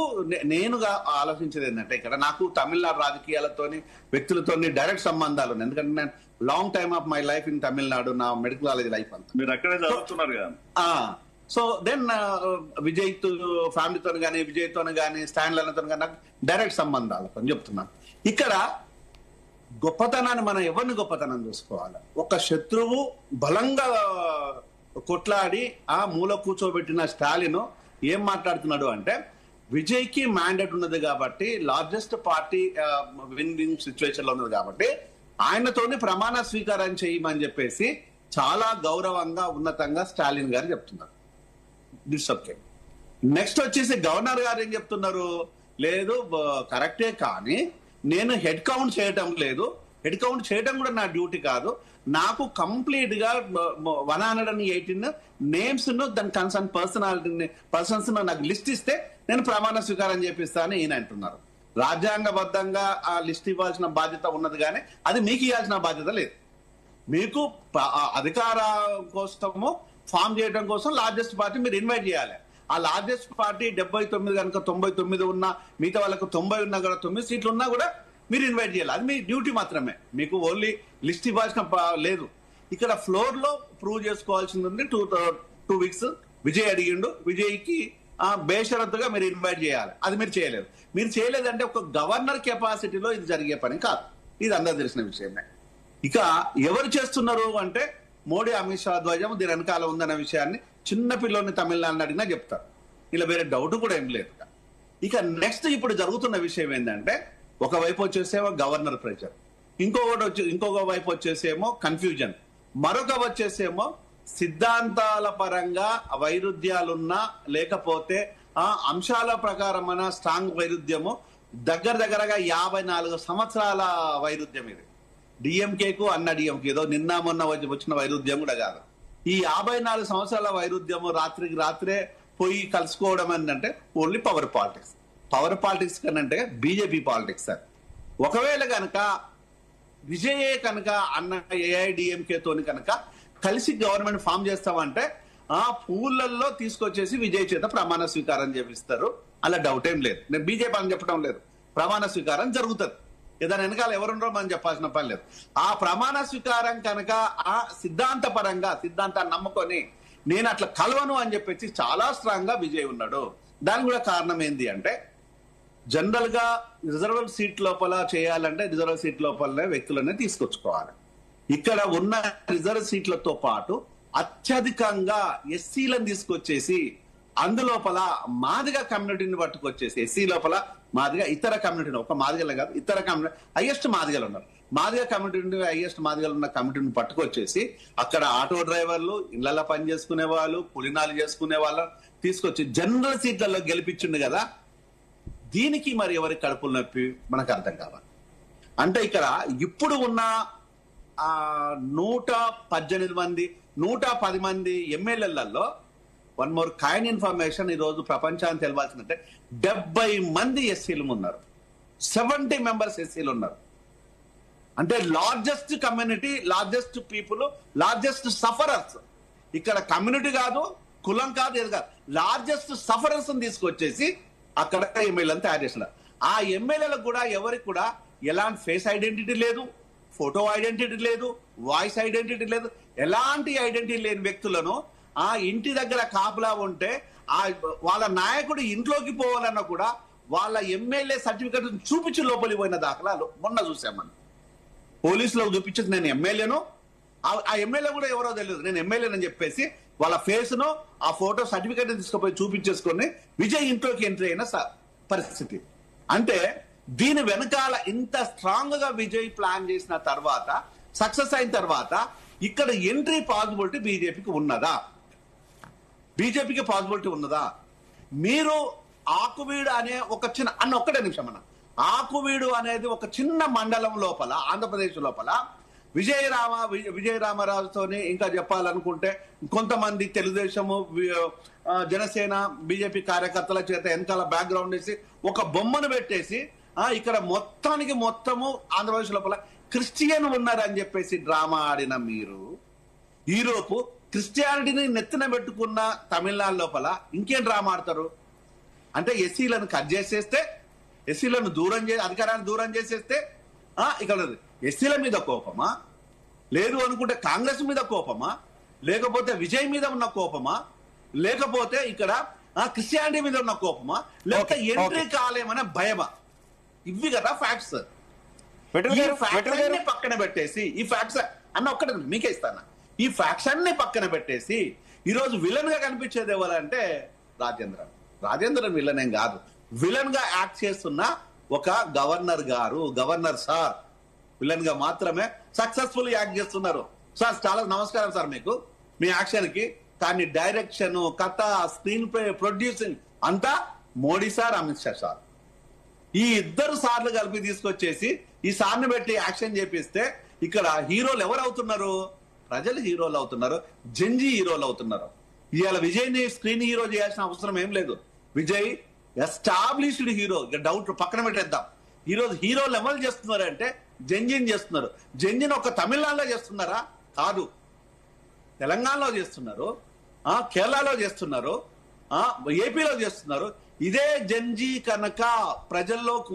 నేనుగా ఆలోచించేది ఏంటంటే, ఇక్కడ నాకు తమిళనాడు రాజకీయాలతోని వ్యక్తులతోని డైరెక్ట్ సంబంధాలు ఉన్నాయి. ఎందుకంటే నేను long time of my life in Tamil Nadu, నా మెడికల్ కాలేజ్ లైఫ్ అంతా. మీరు అక్కడే చదువుతున్నారు కదా. సో దెన్ విజయ్ ఫ్యామిలీతో కానీ, విజయ్తో కానీ, స్టాండ్లతో కానీ నాకు డైరెక్ట్ సంబంధాలు అని చెప్తున్నాను. ఇక్కడ గొప్పతనాన్ని మనం ఎవరిని గొప్పతనం చూసుకోవాలి. ఒక శత్రువు బలంగా కొట్లాడి ఆ మూల కూర్చోబెట్టిన స్టాలిన్ ఏం మాట్లాడుతున్నాడు అంటే, విజయ్ కి మ్యాండేట్ ఉన్నది కాబట్టి, largest party win win situation లో ఉన్నది కాబట్టి ఆయనతోని ప్రమాణ స్వీకారం చేయమని చెప్పేసి చాలా గౌరవంగా ఉన్నతంగా స్టాలిన్ గారు చెప్తున్నారు. This okay. నెక్స్ట్ వచ్చేసి గవర్నర్ గారు ఏం చెప్తున్నారు, లేదు కరెక్టే కానీ నేను హెడ్ కౌంట్ చేయటం లేదు, హెడ్ కౌంట్ చేయటం కూడా నా డ్యూటీ కాదు, నాకు కంప్లీట్ గా 118 నేమ్స్ దాని కన్సర్న్ పర్సన్స్ నాకు లిస్ట్ ఇస్తే నేను ప్రమాణ స్వీకారం చేపిస్తానని ఈయన అంటున్నారు. రాజ్యాంగబద్ధంగా ఆ లిస్ట్ ఇవ్వాల్సిన బాధ్యత ఉన్నది కానీ అది మీకు ఇవ్వాల్సిన బాధ్యత లేదు. మీకు అధికార కోసము ఫామ్ చేయడం కోసం లార్జెస్ట్ పార్టీ మీరు ఇన్వైట్ చేయాలి. ఆ లార్జెస్ట్ పార్టీ 79 కనుక 99 ఉన్నా, మిగతా వాళ్ళకు 90 ఉన్నా కూడా, 9 సీట్లు ఉన్నా కూడా మీరు ఇన్వైట్ చేయాలి. అది మీ డ్యూటీ మాత్రమే, మీకు ఓన్లీ లిస్ట్ ఇవ్వాల్సిన లేదు. ఇక్కడ ఫ్లోర్ లో ప్రూవ్ చేసుకోవాల్సింది ఉంది. 2 వీక్స్ విజయ్ అడిగిండు, విజయ్కి బేషరతుగా మీరు ఇన్వైట్ చేయాలి. అది మీరు చేయలేదు. మీరు చేయలేదంటే ఒక గవర్నర్ కెపాసిటీలో ఇది జరిగే పని కాదు. ఇది అందరూ తెలిసిన విషయమే. ఇక ఎవరు చేస్తున్నారు అంటే, మోడీ అమిత్ షా ధ్వజం దీని వెనకాల ఉందన్న విషయాన్ని చిన్న పిల్లోని తమిళనాడుని అడిగినా చెప్తారు. ఇలా వేరే డౌట్ కూడా ఏం లేదు. ఇక నెక్స్ట్ ఇప్పుడు జరుగుతున్న విషయం ఏంటంటే, ఒకవైపు వచ్చేసేమో గవర్నర్ ప్రెషర్, ఇంకొక వైపు వచ్చేసేమో కన్ఫ్యూజన్, మరొక వచ్చేసేమో సిద్ధాంతాల పరంగా వైరుధ్యాలున్నా లేకపోతే అంశాల ప్రకారమైన స్ట్రాంగ్ వైరుధ్యము, దగ్గరగా 54 సంవత్సరాల వైరుధ్యం. ఇది డిఎంకేకు అన్న డిఎంకే ఏదో నిన్న మొన్న వచ్చిన వైరుధ్యం కూడా కాదు. ఈ 54 సంవత్సరాల వైరుధ్యము రాత్రికి రాత్రే పోయి కలుసుకోవడం ఏంటంటే only power politics. Power politics కనంటే బీజేపీ పాలిటిక్స్ సార్. ఒకవేళ కనుక విజయే కనుక అన్న ఏఐడిఎంకేతోని కనుక కలిసి గవర్నమెంట్ ఫామ్ చేస్తామంటే ఆ పూలల్లో తీసుకొచ్చేసి విజయ్ చేత ప్రమాణ స్వీకారం చేపిస్తారు. అలా డౌట్ ఏం లేదు. నేను బీజేపీ అని చెప్పడం లేదు, ప్రమాణ స్వీకారం జరుగుతుంది. ఏదైనా వెనకాల ఎవరుండో మనం చెప్పాల్సిన పని లేదు. ఆ ప్రమాణ స్వీకారం కనుక ఆ సిద్ధాంతాన్ని నమ్ముకొని నేను అట్లా కలవను అని చెప్పేసి చాలా స్ట్రాంగ్ గా విజయ్ ఉన్నాడు. దానికి కూడా కారణం ఏంది అంటే, జనరల్ గా రిజర్వ్ సీట్ లోపల చేయాలంటే రిజర్వ్ సీట్ లోపలనే వ్యక్తులనే తీసుకొచ్చుకోవాలి. ఇక్కడ ఉన్న రిజర్వ్ సీట్లతో పాటు అత్యధికంగా ఎస్సీలను తీసుకొచ్చేసి అందులోపల మాదిగ కమ్యూనిటీని పట్టుకొచ్చేసి, ఎస్సీ లోపల మాదిగ, ఇతర కమ్యూనిటీని, ఒక మాదిగలే కాదు ఇతర కమ్యూనిటీ, హైయెస్ట్ మాదిగలు ఉన్నారు. మాదిగ కమిటీని, హైయెస్ట్ మాదిగలు ఉన్న కమిటీని పట్టుకొచ్చేసి అక్కడ ఆటో డ్రైవర్లు, ఇళ్లలో పని చేసుకునే వాళ్ళు, పులినాలు చేసుకునే వాళ్ళ తీసుకొచ్చి జనరల్ సీట్లలో గెలిపించిండు కదా. దీనికి మరి ఎవరి కడుపులు నొప్పి మనకు అర్థం కావాలి. అంటే ఇక్కడ ఇప్పుడు ఉన్న 118 మంది 110 మంది ఎమ్మెల్యేలలో వన్ మోర్ కైండ్ ఇన్ఫర్మేషన్ ఈ రోజు ప్రపంచాన్ని తెలవాల్సిందంటే 70 మంది ఎస్సీలు ఉన్నారు, 70 మెంబర్స్ ఎస్సీలు ఉన్నారు. అంటే largest community, largest people, largest sufferers. ఇక్కడ కమ్యూనిటీ కాదు, కులం కాదు, ఏది కాదు, లార్జెస్ట్ సఫరర్స్ తీసుకొచ్చేసి అక్కడ ఎమ్మెల్యేలను తయారు చేస్తున్నారు. ఆ ఎమ్మెల్యేలకు కూడా ఎవరికి కూడా ఎలాంటి ఫేస్ ఐడెంటిటీ లేదు, ఫోటో ఐడెంటిటీ లేదు, వాయిస్ ఐడెంటిటీ లేదు. ఎలాంటి ఐడెంటిటీ లేని వ్యక్తులను ఆ ఇంటి దగ్గర కాపులా ఉంటే వాళ్ళ నాయకుడు ఇంట్లోకి పోవాలన్నా కూడా వాళ్ళ ఎమ్మెల్యే సర్టిఫికెట్ చూపించి లోపలికి పోయిన దాఖలాలు మొన్న చూసామని. పోలీసులకు చూపించేది నేను ఎమ్మెల్యేను, ఆ ఎమ్మెల్యే కూడా ఎవరో తెలియదు, నేను ఎమ్మెల్యేనని చెప్పేసి వాళ్ళ ఫేస్ ను ఆ ఫోటో సర్టిఫికెట్ తీసుకుపోయి చూపించేసుకొని విజయ్ ఇంట్లోకి ఎంట్రీ అయిన పరిస్థితి. అంటే దీని వెనకాల ఇంత స్ట్రాంగ్ గా విజయ్ ప్లాన్ చేసిన తర్వాత, సక్సెస్ అయిన తర్వాత ఇక్కడ ఎంట్రీ పాసిబిలిటీ బీజేపీకి ఉన్నదా? బీజేపీకి పాసిబిలిటీ ఉన్నదా? మీరు ఆకువీడు అనే ఒక చిన్న ఒక్కటే నిమిషం అన్న, ఆకువీడు అనేది ఒక చిన్న మండలం లోపల, ఆంధ్రప్రదేశ్ లోపల విజయరామరాజుతోని ఇంకా చెప్పాలనుకుంటే కొంతమంది తెలుగుదేశము, జనసేన, బీజేపీ కార్యకర్తల చేత వెనకాల బ్యాక్గ్రౌండ్ వేసి ఒక బొమ్మను పెట్టేసి ఇక్కడ మొత్తము ఆంధ్రప్రదేశ్ లోపల క్రిస్టియన్ ఉన్నారని చెప్పేసి డ్రామా ఆడిన మీరు ఈరోపు క్రిస్టియానిటీని నెత్తిన పెట్టుకున్న తమిళనాడు లోపల ఇంకేం డ్రామా ఆడతారు? అంటే ఎస్సీలను కట్ చేసేస్తే, ఎస్సీలను అధికారాన్ని దూరం చేసేస్తే ఇక్కడ ఎస్సీల మీద కోపమా, లేదు అనుకుంటే కాంగ్రెస్ మీద కోపమా, లేకపోతే విజయ్ మీద ఉన్న కోపమా, లేకపోతే ఇక్కడ క్రిస్టియానిటీ మీద ఉన్న కోపమా, లేకపోతే ఎంట్రీ కాలేమనే భయమా? ఇవి కదా ఫ్యాక్ట్స్. పక్కన పెట్టేసి ఈ ఫ్యాక్ట్స్ ఒక్కటే మీకే ఇస్తాను. ఈ ఫ్యాక్ట్స్ అన్ని పక్కన పెట్టేసి ఈ రోజు విలన్ గా కనిపించేది ఎవరంటే రాజేంద్రన్ విలన్ ఏం కాదు. విలన్ గా యాక్ట్ చేస్తున్న ఒక గవర్నర్ సార్ విలన్ గా మాత్రమే సక్సెస్ఫుల్ యాక్ట్ చేస్తున్నారు. సార్ చాలా నమస్కారం సార్ మీకు, మీ యాక్షన్ కి. కానీ డైరెక్షన్, కథ, స్క్రీన్ ప్లే, ప్రొడ్యూసింగ్ అంతా మోడీ సార్, అమిత్ షా సార్. ఈ ఇద్దరు సార్లు కలిపి తీసుకొచ్చేసి ఈ సార్ని పెట్టి యాక్షన్ చేపిస్తే ఇక్కడ హీరోలు ఎవరు అవుతున్నారు? ప్రజలు హీరోలు అవుతున్నారు, జంజీ హీరోలు అవుతున్నారు. ఇవాళ విజయ్ ని స్క్రీన్ హీరో చేయాల్సిన అవసరం ఏం లేదు. విజయ్ ఎస్టాబ్లిష్డ్ హీరో, ఇక డౌట్ పక్కన పెట్టేద్దాం. ఈ రోజు హీరోలు ఎవరు చేస్తున్నారు అంటే జంజిని చేస్తున్నారు. జంజిని ఒక తమిళనాడులో చేస్తున్నారా? కాదు, తెలంగాణలో చేస్తున్నారు, కేరళలో చేస్తున్నారు, ఏపీలో చేస్తున్నారు. ఇదే జంజీ కనుక ప్రజల్లోకి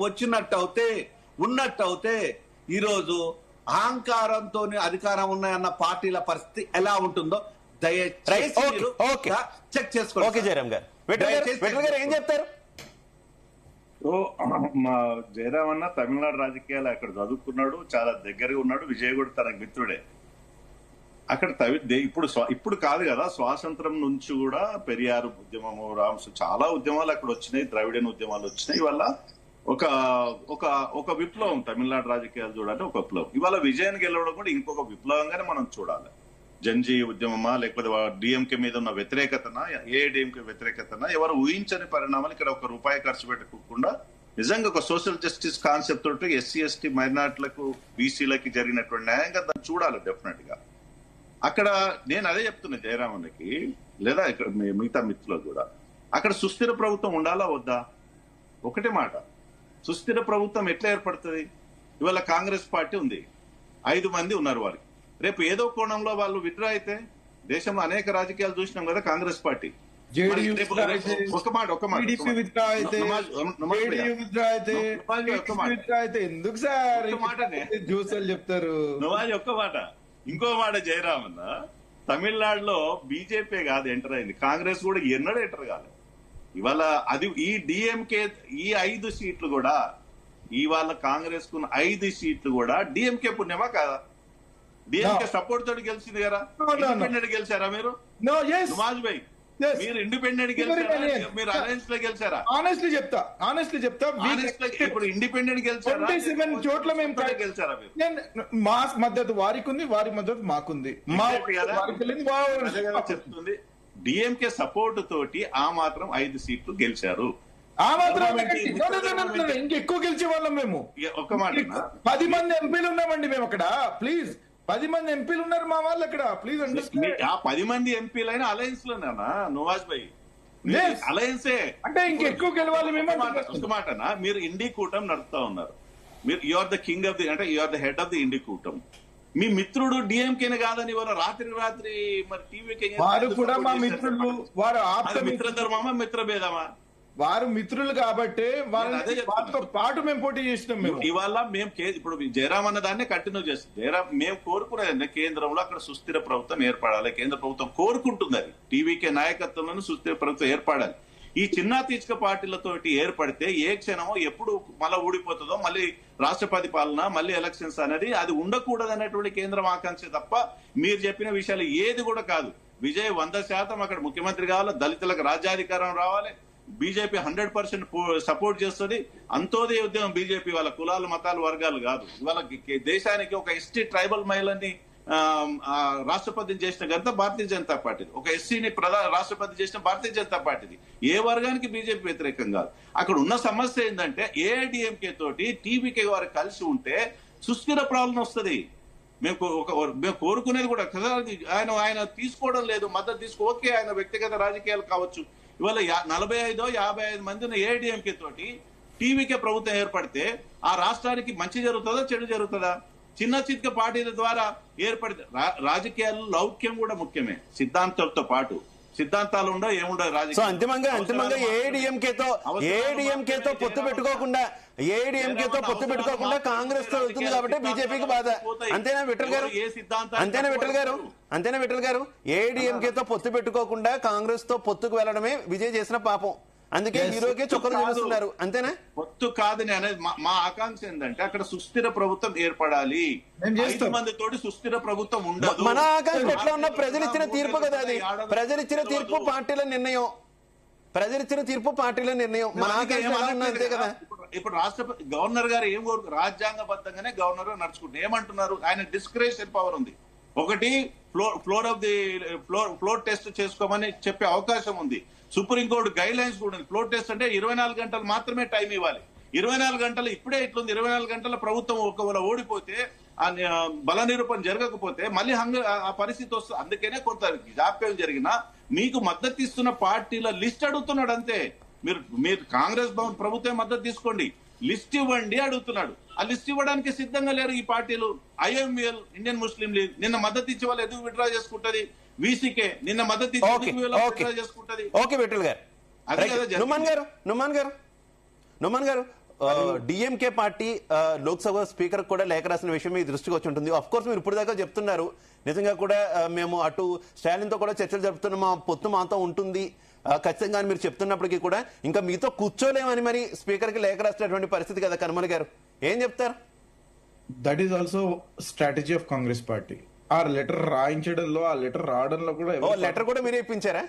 ఉన్నట్టయితే ఈరోజు అహంకారంతో అధికారం ఉన్నాయన్న పార్టీల పరిస్థితి ఎలా ఉంటుందో దయచేసి చెక్ చేసుకోండి. ఏం చెప్తారు? మా జయరాం అన్న తమిళనాడు రాజకీయాలు అక్కడ చదువుకున్నాడు, చాలా దగ్గరగా ఉన్నాడు. విజయ్ కూడా తనకు మిత్రుడే. అక్కడ ఇప్పుడు కాదు కదా, స్వాతంత్రం నుంచి కూడా పెరియారు ఉద్యమము, చాలా ఉద్యమాలు అక్కడ వచ్చినాయి, ద్రవిడియన్ ఉద్యమాలు వచ్చినాయి. ఇవాళ ఒక విప్లవం తమిళనాడు రాజకీయాలు చూడాలంటే ఒక విప్లవం. ఇవాళ విజయాన్ని గెలవడం కూడా ఇంకొక విప్లవంగానే మనం చూడాలి. జంజీ ఉద్యమమా, లేకపోతే డిఎంకే మీద ఉన్న వ్యతిరేకతనా, ఏఐడిఎంకే వ్యతిరేకతనా, ఎవరు ఊహించని పరిణామాలు. ఇక్కడ ఒక రూపాయి ఖర్చు పెట్టకుండా నిజంగా ఒక సోషల్ జస్టిస్ కాన్సెప్ట్ తోటి ఎస్సీ ఎస్టీ మైనార్టీలకు, బీసీలకి జరిగినటువంటి న్యాయంగా దాన్ని చూడాలి డెఫినెట్ గా. అక్కడ నేను అదే చెప్తున్నా జయరామన్కి, లేదా ఇక్కడ మిగతా మిత్రులకు కూడా, అక్కడ సుస్థిర ప్రభుత్వం ఉండాలా వద్దా? ఒకటే మాట, సుస్థిర ప్రభుత్వం ఎట్లా ఏర్పడుతుంది? ఇవాళ కాంగ్రెస్ పార్టీ ఉంది, 5 మంది ఉన్నారు వారికి. రేపు ఏదో కోణంలో వాళ్ళు విత్డ్రా అయితే, దేశంలో అనేక రాజకీయాలు చూసినాం కదా కాంగ్రెస్ పార్టీ. ఒక మాట ఎందుకు సార్ జ్యూసలు చెప్తారు? ఒక్క మాట. ఇంకో మాట జయరామన్న, తమిళనాడులో బీజేపీ కాదు ఎంటర్ అయింది, కాంగ్రెస్ కూడా ఎన్నడూ ఎంటర్ కాలేదు. ఇవాళ అది ఈ డిఎంకే ఈ 5 సీట్లు కూడా, ఇవాళ కాంగ్రెస్ కు 5 సీట్లు కూడా డిఎంకే పుణ్యమా కాదా? డిఎంకే సపోర్ట్ తోటి గెలిచింది కదా, ఇండిపెండెంట్ గెలిచారా మీరు? నుమాజ్ భాయ్ Yes. మీరు ఇండిపెండెంట్ Very గెలిచారా brilliant. మీరు అలయన్స్ లో గెలిచారా ఆనెస్ట్లీ చెప్తా Honest గా ఇప్పుడు ఇండిపెండెంట్ గెలిచారా 27 చోట్ల మేము గెలిచారా మీరు మా మద్దతు వారికి ఉంది, వారి మద్దతు మాకుంది. మా Exactly కదా? వారికి వెళ్ళింది, అదే కదా చెప్తుంది. డిఎంకే సపోర్ట్ తోటి ఆ మాత్రం 5 సీట్లు గెలిచారు. ఆ మాత్రం ఇంకెక్కువ గెలిచే వాళ్ళం మేము. ఒక్క మాట 10 మంది ఎంపీలు ఉన్నామండి మేము అక్కడ. ప్లీజ్ 10 మంది ఎంపీలు ఉన్నారు మా వాళ్ళు అక్కడ. ప్లీజ్ ఆ 10 మంది ఎంపీలైనా అలయన్స్ లోనేనా నవాజ్ భాయ్? Yes. అలయన్సే అంటే ఇంకెక్కువ గెలవాలి మేము. ఒక మాటనా మీరు ఇండి కూటమి నడుపుతా ఉన్నారు. మీరు you are the king of the అంటే you are the head of the INDI కూటమి. మీ మిత్రుడు డిఎంకేనే కాదని ఇవాళ రాత్రి మరి టీవీకి వారు కూడా మా మిత్రులు, వారు ఆప్త మిత్ర ధర్మమా మిత్ర భేదమా? వారు మిత్రులు కాబట్టి అదే చెప్తున్నా. వారితో పాటు మేము పోటీ చేసినాం. మేము ఇవాళ మేము ఇప్పుడు జయరాం అన్న దాన్ని కంటిన్యూ చేస్తాం. జయరాం మేము కోరుకునేది కేంద్రంలో అక్కడ సుస్థిర ప్రభుత్వం ఏర్పడాలి. కేంద్ర ప్రభుత్వం కోరుకుంటుంది అది. టీవీకే నాయకత్వంలో సుస్థిర ప్రభుత్వం ఏర్పడాలి. ఈ చిన్న తీర్చక పార్టీలతోటి ఏర్పడితే ఏ క్షణమో ఎప్పుడు మళ్ళీ ఊడిపోతుందో, మళ్ళీ రాష్ట్రపతి పాలన, మళ్ళీ ఎలక్షన్స్ అనేది అది ఉండకూడదు అనేటువంటి కేంద్రం ఆకాంక్ష తప్ప మీరు చెప్పిన విషయాలు ఏది కూడా కాదు. విజయ్ 100% అక్కడ ముఖ్యమంత్రి కావాలి, దళితులకు రాజ్యాధికారం రావాలి, బీజేపీ 100% సపోర్ట్ చేస్తుంది. అంతోదయ ఉద్యమం బీజేపీ వాళ్ళ కులాలు మతాలు వర్గాలు కాదు. ఇవాళ దేశానికి ఒక ఎస్టీ ట్రైబల్ మహిళని రాష్ట్రపతిని చేసిన ఘనత భారతీయ జనతా పార్టీ. ఒక ఎస్సీని రాష్ట్రపతి చేసిన భారతీయ జనతా పార్టీది. ఏ వర్గానికి బీజేపీ వ్యతిరేకం కాదు. అక్కడ ఉన్న సమస్య ఏంటంటే ఏఐడిఎంకే తోటి టీవీకే వారు కలిసి ఉంటే సుస్థిర ప్రాబ్లం వస్తుంది. మేము కోరుకునేది కూడా ఆయన తీసుకోవడం లేదు, మద్దతు తీసుకో. ఓకే, ఆయన వ్యక్తిగత రాజకీయాలు కావచ్చు. ఇవాళ 45-55 మందిని ఏఐడిఎంకే తోటి టీవీకే ప్రభుత్వం ఏర్పడితే ఆ రాష్ట్రానికి మంచి జరుగుతుందా చెడు జరుగుతుందా? చిన్న చిత్క పార్టీల ద్వారా ఏర్పడితే రాజకీయాల్లో లౌక్యం కూడా ముఖ్యమే. సిద్ధాంతాలతో పాటు సిద్ధాంతాలు ఉండవు, ఏముండవు సో రాజకీయం. అంతిమంగా ఏఐడిఎంకేతో పొత్తు పెట్టుకోకుండా కాంగ్రెస్ తో వెళ్తుంది కాబట్టి బీజేపీకి బాధ. అంతేనా విఠల్ గారు? ఏఐడిఎంకేతో పొత్తు పెట్టుకోకుండా కాంగ్రెస్ తో పొత్తుకు వెళ్ళడమే విజయ్ చేసిన పాపం. అందుకే హీరోకే చొక్కలు చూపిస్తున్నారు. అంతేనా? పొత్తు కాదని అనేది మా ఆకాంక్ష ఏంటంటే అక్కడ సుస్థిర ప్రభుత్వం ఏర్పడాలి. 5 మందితోటి సుస్థిర ప్రభుత్వం ఉండదు. మన ఆకాంక్ష ఎట్లా ఉన్నా ప్రజలిచ్చిన తీర్పు కదా అది. ప్రజలిచ్చిన తీర్పు పార్టీల నిర్ణయం. మన ఆకాంక్ష అంతే కదా. ఇప్పుడు రాష్ట్రపతి గవర్నర్ గారు ఏం కోరు, రాజ్యాంగబద్ధంగానే గవర్నర్ నడుచుకుంటారు. ఏమంటున్నారు, ఆయన డిస్క్రిషన్ పవర్ ఉంది. ఒకటి ఫ్లోర్ టెస్ట్ చేసుకోమని చెప్పే అవకాశం ఉంది. సుప్రీంకోర్టు గైడ్ లైన్స్ కూడా ఉంది. ఫ్లోర్ టెస్ట్ అంటే 24 గంటలు మాత్రమే టైం ఇవ్వాలి. 24 గంటలు ఇప్పుడే ఇట్లుంది. 24 గంటల ప్రభుత్వం ఒకవేళ ఓడిపోతే బల నిరూపణ జరగకపోతే మళ్ళీ ఆ పరిస్థితి వస్తుంది. అందుకనే కొంత జాప్యం జరిగినా మీకు మద్దతు ఇస్తున్న పార్టీల లిస్ట్ అడుగుతున్నాడు అంతే. మీరు కాంగ్రెస్ ప్రభుత్వం మద్దతు తీసుకోండి, లిస్ట్ ఇవ్వండి అడుగుతున్నాడు. ఆ లిస్ట్ ఇవ్వడానికి సిద్ధంగా లేరు ఈ పార్టీలు. ఐఎంఎల్, ఇండియన్ ముస్లిం లీగ్ నిన్న మద్దతు ఇచ్చే వాళ్ళు ఎందుకు విత్డ్రా చేసుకుంటది? వీసీకే నిన్న మద్దతు ఇచ్చి విత్డ్రా చేసుకుంటది. ఓకే విఠల్ గారు. నుమాన్ గారు డిఎంకే పార్టీ లోక్సభ స్పీకర్ కూడా లేఖ రాసిన విషయం మీ దృష్టికి వచ్చి ఉంటుంది. అఫ్ కోర్స్ మీరు ఇప్పుడు దాకా చెప్తున్నారు, నిజంగా కూడా మేము అటు స్టాలిన్ తో కూడా చర్చలు జరుపుతున్నాం, మా పొత్తు మాతో ఉంటుంది ఖచ్చితంగా మీరు చెప్తున్నప్పటికీ కూడా ఇంకా మీతో కూర్చోలేమని మరి స్పీకర్ కి లేఖ రాసినటువంటి పరిస్థితి కదా. కనుమల గారు ఏం చెప్తారు? That is also strategy of Congress party. ఆ లెటర్ రాయించడంలో, ఆ లెటర్ రావడంలో కూడా లెటర్ కూడా మీరే ఇప్పించారా?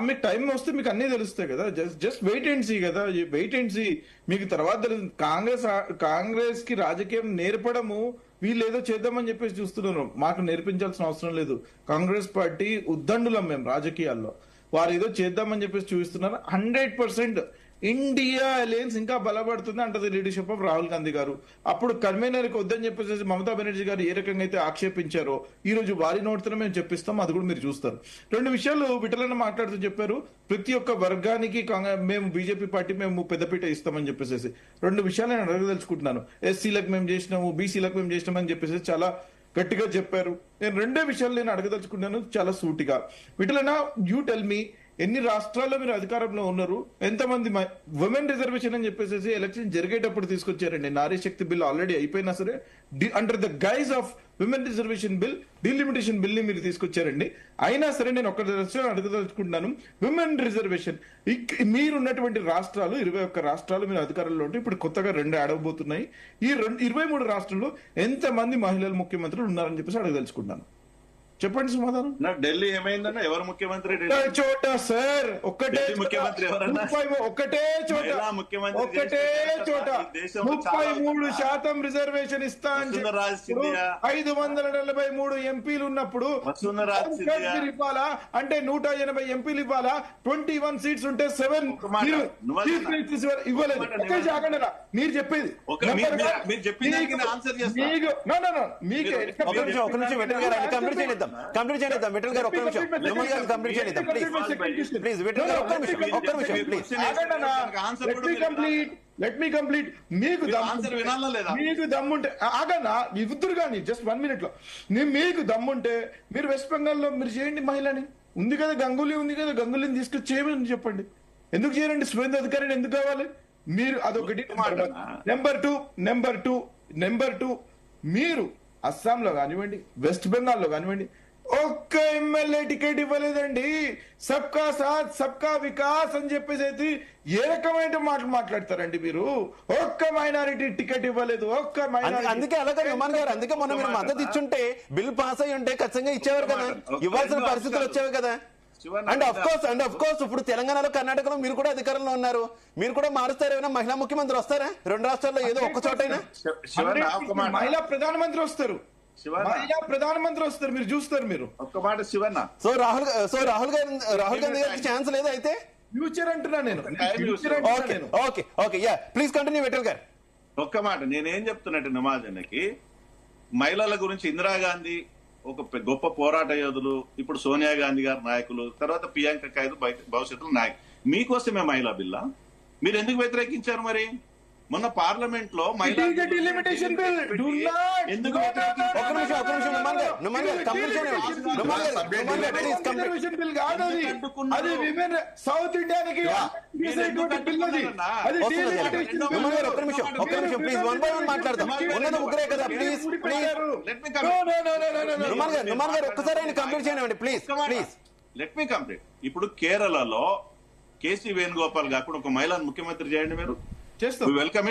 మీకు టైం వస్తే మీకు అన్ని తెలుస్తాయి కదా. జస్ట్ వెయిట్ అండ్ సీ కదా. వెయిట్ అండ్ సీ, మీకు తర్వాత తెలుస్తుంది. కాంగ్రెస్ కి రాజకీయం నేర్పడము, వీళ్ళు ఏదో చేద్దామని చెప్పేసి చూస్తున్నారు. మాకు నేర్పించాల్సిన అవసరం లేదు. కాంగ్రెస్ పార్టీ ఉద్దండులం మేము రాజకీయాల్లో. వారు ఏదో చేద్దామని చెప్పేసి చూపిస్తున్నారు. 100% ఇండియా అలయన్స్ ఇంకా బలపడుతుంది అంటది లీడర్షిప్ ఆఫ్ రాహుల్ గాంధీ గారు. అప్పుడు కన్వీనర్కి వద్దని చెప్పేసి మమతా బెనర్జీ గారు ఏ రకంగా అయితే ఆక్షేపించారో ఈ రోజు వారి నోటితో మేము చెప్పిస్తాం. అది కూడా మీరు చూస్తారు. 2 విషయాలు విఠలన్న మాట్లాడుతూ చెప్పారు. ప్రతి ఒక్క వర్గానికి మేము బీజేపీ పార్టీ మేము పెద్దపీట ఇస్తామని చెప్పేసి 2 విషయాలు నేను అడగదలుచుకుంటున్నాను. ఎస్సీలకు మేము చేసినాము, బీసీలకు మేము చేసినామని చెప్పేసి చాలా గట్టిగా చెప్పారు. నేను 2 విషయాలు నేను అడగదలుచుకున్నాను చాలా సూటిగా. విఠలన్న, యూ టెల్ మీ, ఎన్ని రాష్ట్రాల్లో మీరు అధికారంలో ఉన్నారు? ఎంతమంది ఉమెన్ రిజర్వేషన్ అని చెప్పేసి ఎలక్షన్ జరిగేటప్పుడు తీసుకొచ్చారండి. నారీ శక్తి బిల్ ఆల్రెడీ అయిపోయినా సరే under the guys of women reservation bill, delimitation bill ని మీరు తీసుకొచ్చారండి. అయినా సరే నేను ఒక విషయం అడగదలుచుకుంటున్నాను. విమెన్ రిజర్వేషన్ మీరున్నటువంటి రాష్ట్రాలు 21 రాష్ట్రాలు మీరు అధికారంలో ఉంటే ఇప్పుడు కొత్తగా 2 ఆడబోతున్నాయి. ఈ 23 రాష్ట్రాల్లో ఎంతమంది మహిళలు ముఖ్యమంత్రులు ఉన్నారని చెప్పేసి అడగదలుచుకుంటున్నాను. చెప్పండి సమాధానం. ఢిల్లీ ఏమైందన్నా? ఎవరు ముఖ్యమంత్రి? ఒకే చోట సార్, ఒక్కటే ఢిల్లీ ముఖ్యమంత్రి ఎవరన్నా? ఒకటే చోట, మహిళా ముఖ్యమంత్రి ఒకటే చోట ఈ దేశంలో 33% రిజర్వేషన్ ఇస్తా అని వసుంధరాజ్ సింధియా 543 ఎంపీలు ఉన్నప్పుడు వసుంధరాజ్ సింధియా మీరు ఇవ్వాలా అంటే 180 ఎంపీలు ఇవ్వాలా? 21 సీట్స్ ఉంటే 7 ఒక మాట, ఇవ్వలేదు. ఒకే జాగండి మీరు చెప్పేది మీరు చెప్పిన దానికి నేను ఆన్సర్ చేస్తా. ఒక నిమిషం విఠల్ గారు అది కంప్లీట్ చేయనిద్దాం విఠల్ గారు ఒక్క నిమిషం నిర్మల్ గారు కంప్లీట్ చేయనిద్దాం ప్లీజ్ విఠల్ గారు ఒక్క నిమిషం ప్లీజ్. Let me complete. మీకు ఆన్సర్ వినాలా లేదా? మీకు దమ్ముంటే ఆగన్నా ఇద్దరు కానీ జస్ట్ 1 minute లో మీకు దమ్ముంటే మీరు వెస్ట్ బెంగాల్లో మీరు చేయండి. మహిళని ఉంది కదా, గంగూలీ ఉంది కదా, గంగూలీని తీసుకొచ్చి చేయమని చెప్పండి. ఎందుకు చేయండి? సువేంద్ర అధికారిని ఎందుకు కావాలి మీరు? అదొకటి. నెంబర్ టూ మీరు అస్సాంలో కానివ్వండి, వెస్ట్ బెంగాల్లో కానివ్వండి, ఒక్క ఎమ్మెల్యే టికెట్ ఇవ్వలేదండి. సబ్కా సాత్ సబ్కా వికాస్ అని చెప్పేసి అయితే ఏ రకమైన మాటలు మాట్లాడతారండి మీరు? ఒక్క మైనారిటీ టికెట్ ఇవ్వలేదు, ఒక్క మైనారిటీ. అందుకే అలాగే విమాన్ గారు, అందుకే మొన్న మీరు మద్దతు ఇచ్చుంటే బిల్ పాస్ అయ్యి ఉంటే ఖచ్చితంగా ఇచ్చేవారు కదా, ఇవ్వాల్సిన పరిస్థితులు వచ్చేవి కదా. అండ్ అఫ్ కోర్స్ ఇప్పుడు తెలంగాణలో, కర్ణాటకలో మీరు కూడా అధికారంలో ఉన్నారు. మీరు కూడా మారుస్తారు. ఏమైనా మహిళా ముఖ్యమంత్రి వస్తారా 2 రాష్ట్రాల్లో ఏదో ఒక్క చోటైనా? మహిళా ప్రధానమంత్రి వస్తారు, మీరు చూస్తారు. మీరు ఒక్క మాట శివన్న. సో రాహుల్ గాంధీ గారికి ఛాన్స్ లేదా అయితే? ఫ్యూచర్ అంటున్నా నేను. Okay yeah please continue Vithal garu. ఒక్క మాట నేనేం చెప్తున్నట్టు నమాజన్నకి, మహిళల గురించి ఇందిరాగాంధీ ఒక గొప్ప పోరాట యోధులు, ఇప్పుడు సోనియా గాంధీ గారి నాయకులు, తర్వాత ప్రియాంక ఖైదు భవిష్యత్తులో నాయకులు. మీకోసమే మహిళా బిల్లా? మీరు ఎందుకు వ్యతిరేకించారు మరి? మొన్న పార్లమెంట్ లో మహిళా సౌత్ ఇండియానికి ఒక్కసారి కంప్లీట్ చేయండి ప్లీజ్. Let me complete. ఇప్పుడు కేరళలో కేసీ వేణుగోపాల్ కాకుండా ఒక మహిళను ముఖ్యమంత్రి చేయండి. మీరు చేస్తాం. Welcome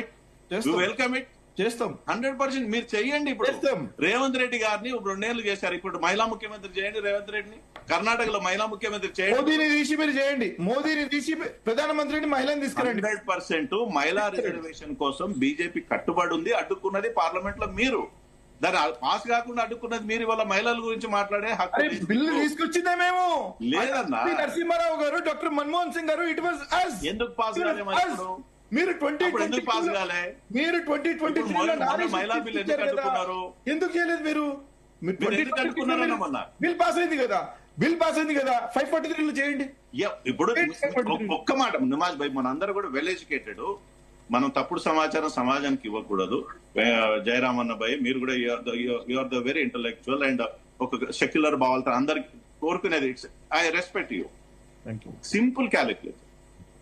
it. చేస్తాం 100%. మీరు చెయ్యండి. ఇప్పుడు చేస్తాం. రేవంత్ రెడ్డి గారిని 2 ఏళ్లు చేశారు. ఇప్పుడు మహిళా ముఖ్యమంత్రి చేయండి రేవంత్ రెడ్డిని. కర్ణాటకలో మహిళా ముఖ్యమంత్రి చేయండి. మోదీని తీసి మీరు చేయండి. మోదీని తీసి ప్రధానమంత్రిని మహిళను తీసుకురండి. 100% మహిళా రిజర్వేషన్ కోసం బీజేపీ కట్టుబడి ఉంది. అడ్డుకున్నది పార్లమెంట్ లో మీరు. దాన్ని పాస్ కాకుండా అడ్డుకున్నది మీరు. ఇవాళ మహిళల గురించి మాట్లాడే హక్కు బిల్లు తీసుకొచ్చిందే మేము లేదన్నా. నరసింహారావు గారు, డాక్టర్ మన్మోహన్ సింగ్ గారు, ఇట్ వాజ్ us. ఎందుకు పాస్ కాలేదు? మీరు 2020 పాస్ కాలే? మీరు 2023 మహిళా బిల్ ఎందుకు అడ్డుకున్నారు? ఎందుకు చేయలేదు మీరు? బిల్ పాస్ అయింది కదా, 543 చేయండి. ఇప్పుడు ఒక్క మాట నిమాజ్ భాయ్, మన అందరూ కూడా వెల్ ఎడ్యుకేటెడ్. మనం తప్పుడు సమాచారం సమాజానికి ఇవ్వకూడదు. జయరామ్ అన్న భాయ్, మీరు కూడా you're the very intellectual and ఒక సెక్యులర్ భావాలతో అందరికి కోరుకునేది. I respect you. Simple calculation.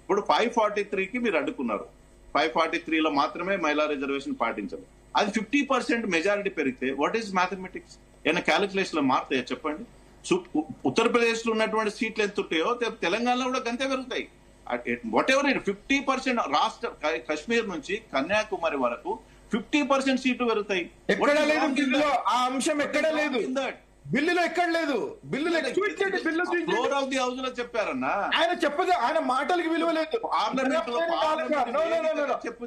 ఇప్పుడు 543కి మీరు అడ్డుకున్నారు. 543లో మాత్రమే మహిళా రిజర్వేషన్ పాటించాలి. అది 50% మెజారిటీ పెరిగితే వాట్ ఈస్ మ్యాథమెటిక్స్? ఏమైనా క్యాలిక్యులేషన్ లో మారుతాయో చెప్పండి. ఉత్తరప్రదేశ్ లో ఉన్నటువంటి సీట్లు ఎంత ఉంటాయో తెలంగాణలో కూడా గంతే పెరుగుతాయి. వాట్ ఎవర్ 50% రాష్ట్ర కశ్మీర్ నుంచి కన్యాకుమారి వరకు 50% సీట్లు పెరుగుతాయి. ఎక్కడ లేదు ఆ అంశం, ఎక్కడ లేదు బిల్లులో, ఎక్కడ లేదు. బిల్లులో ఫ్లోర్ ఆఫ్ ది హౌస్ లో చెప్పారన్నా. ఆయన చెప్పదు, ఆయన మాటలకి విలువ లేదు.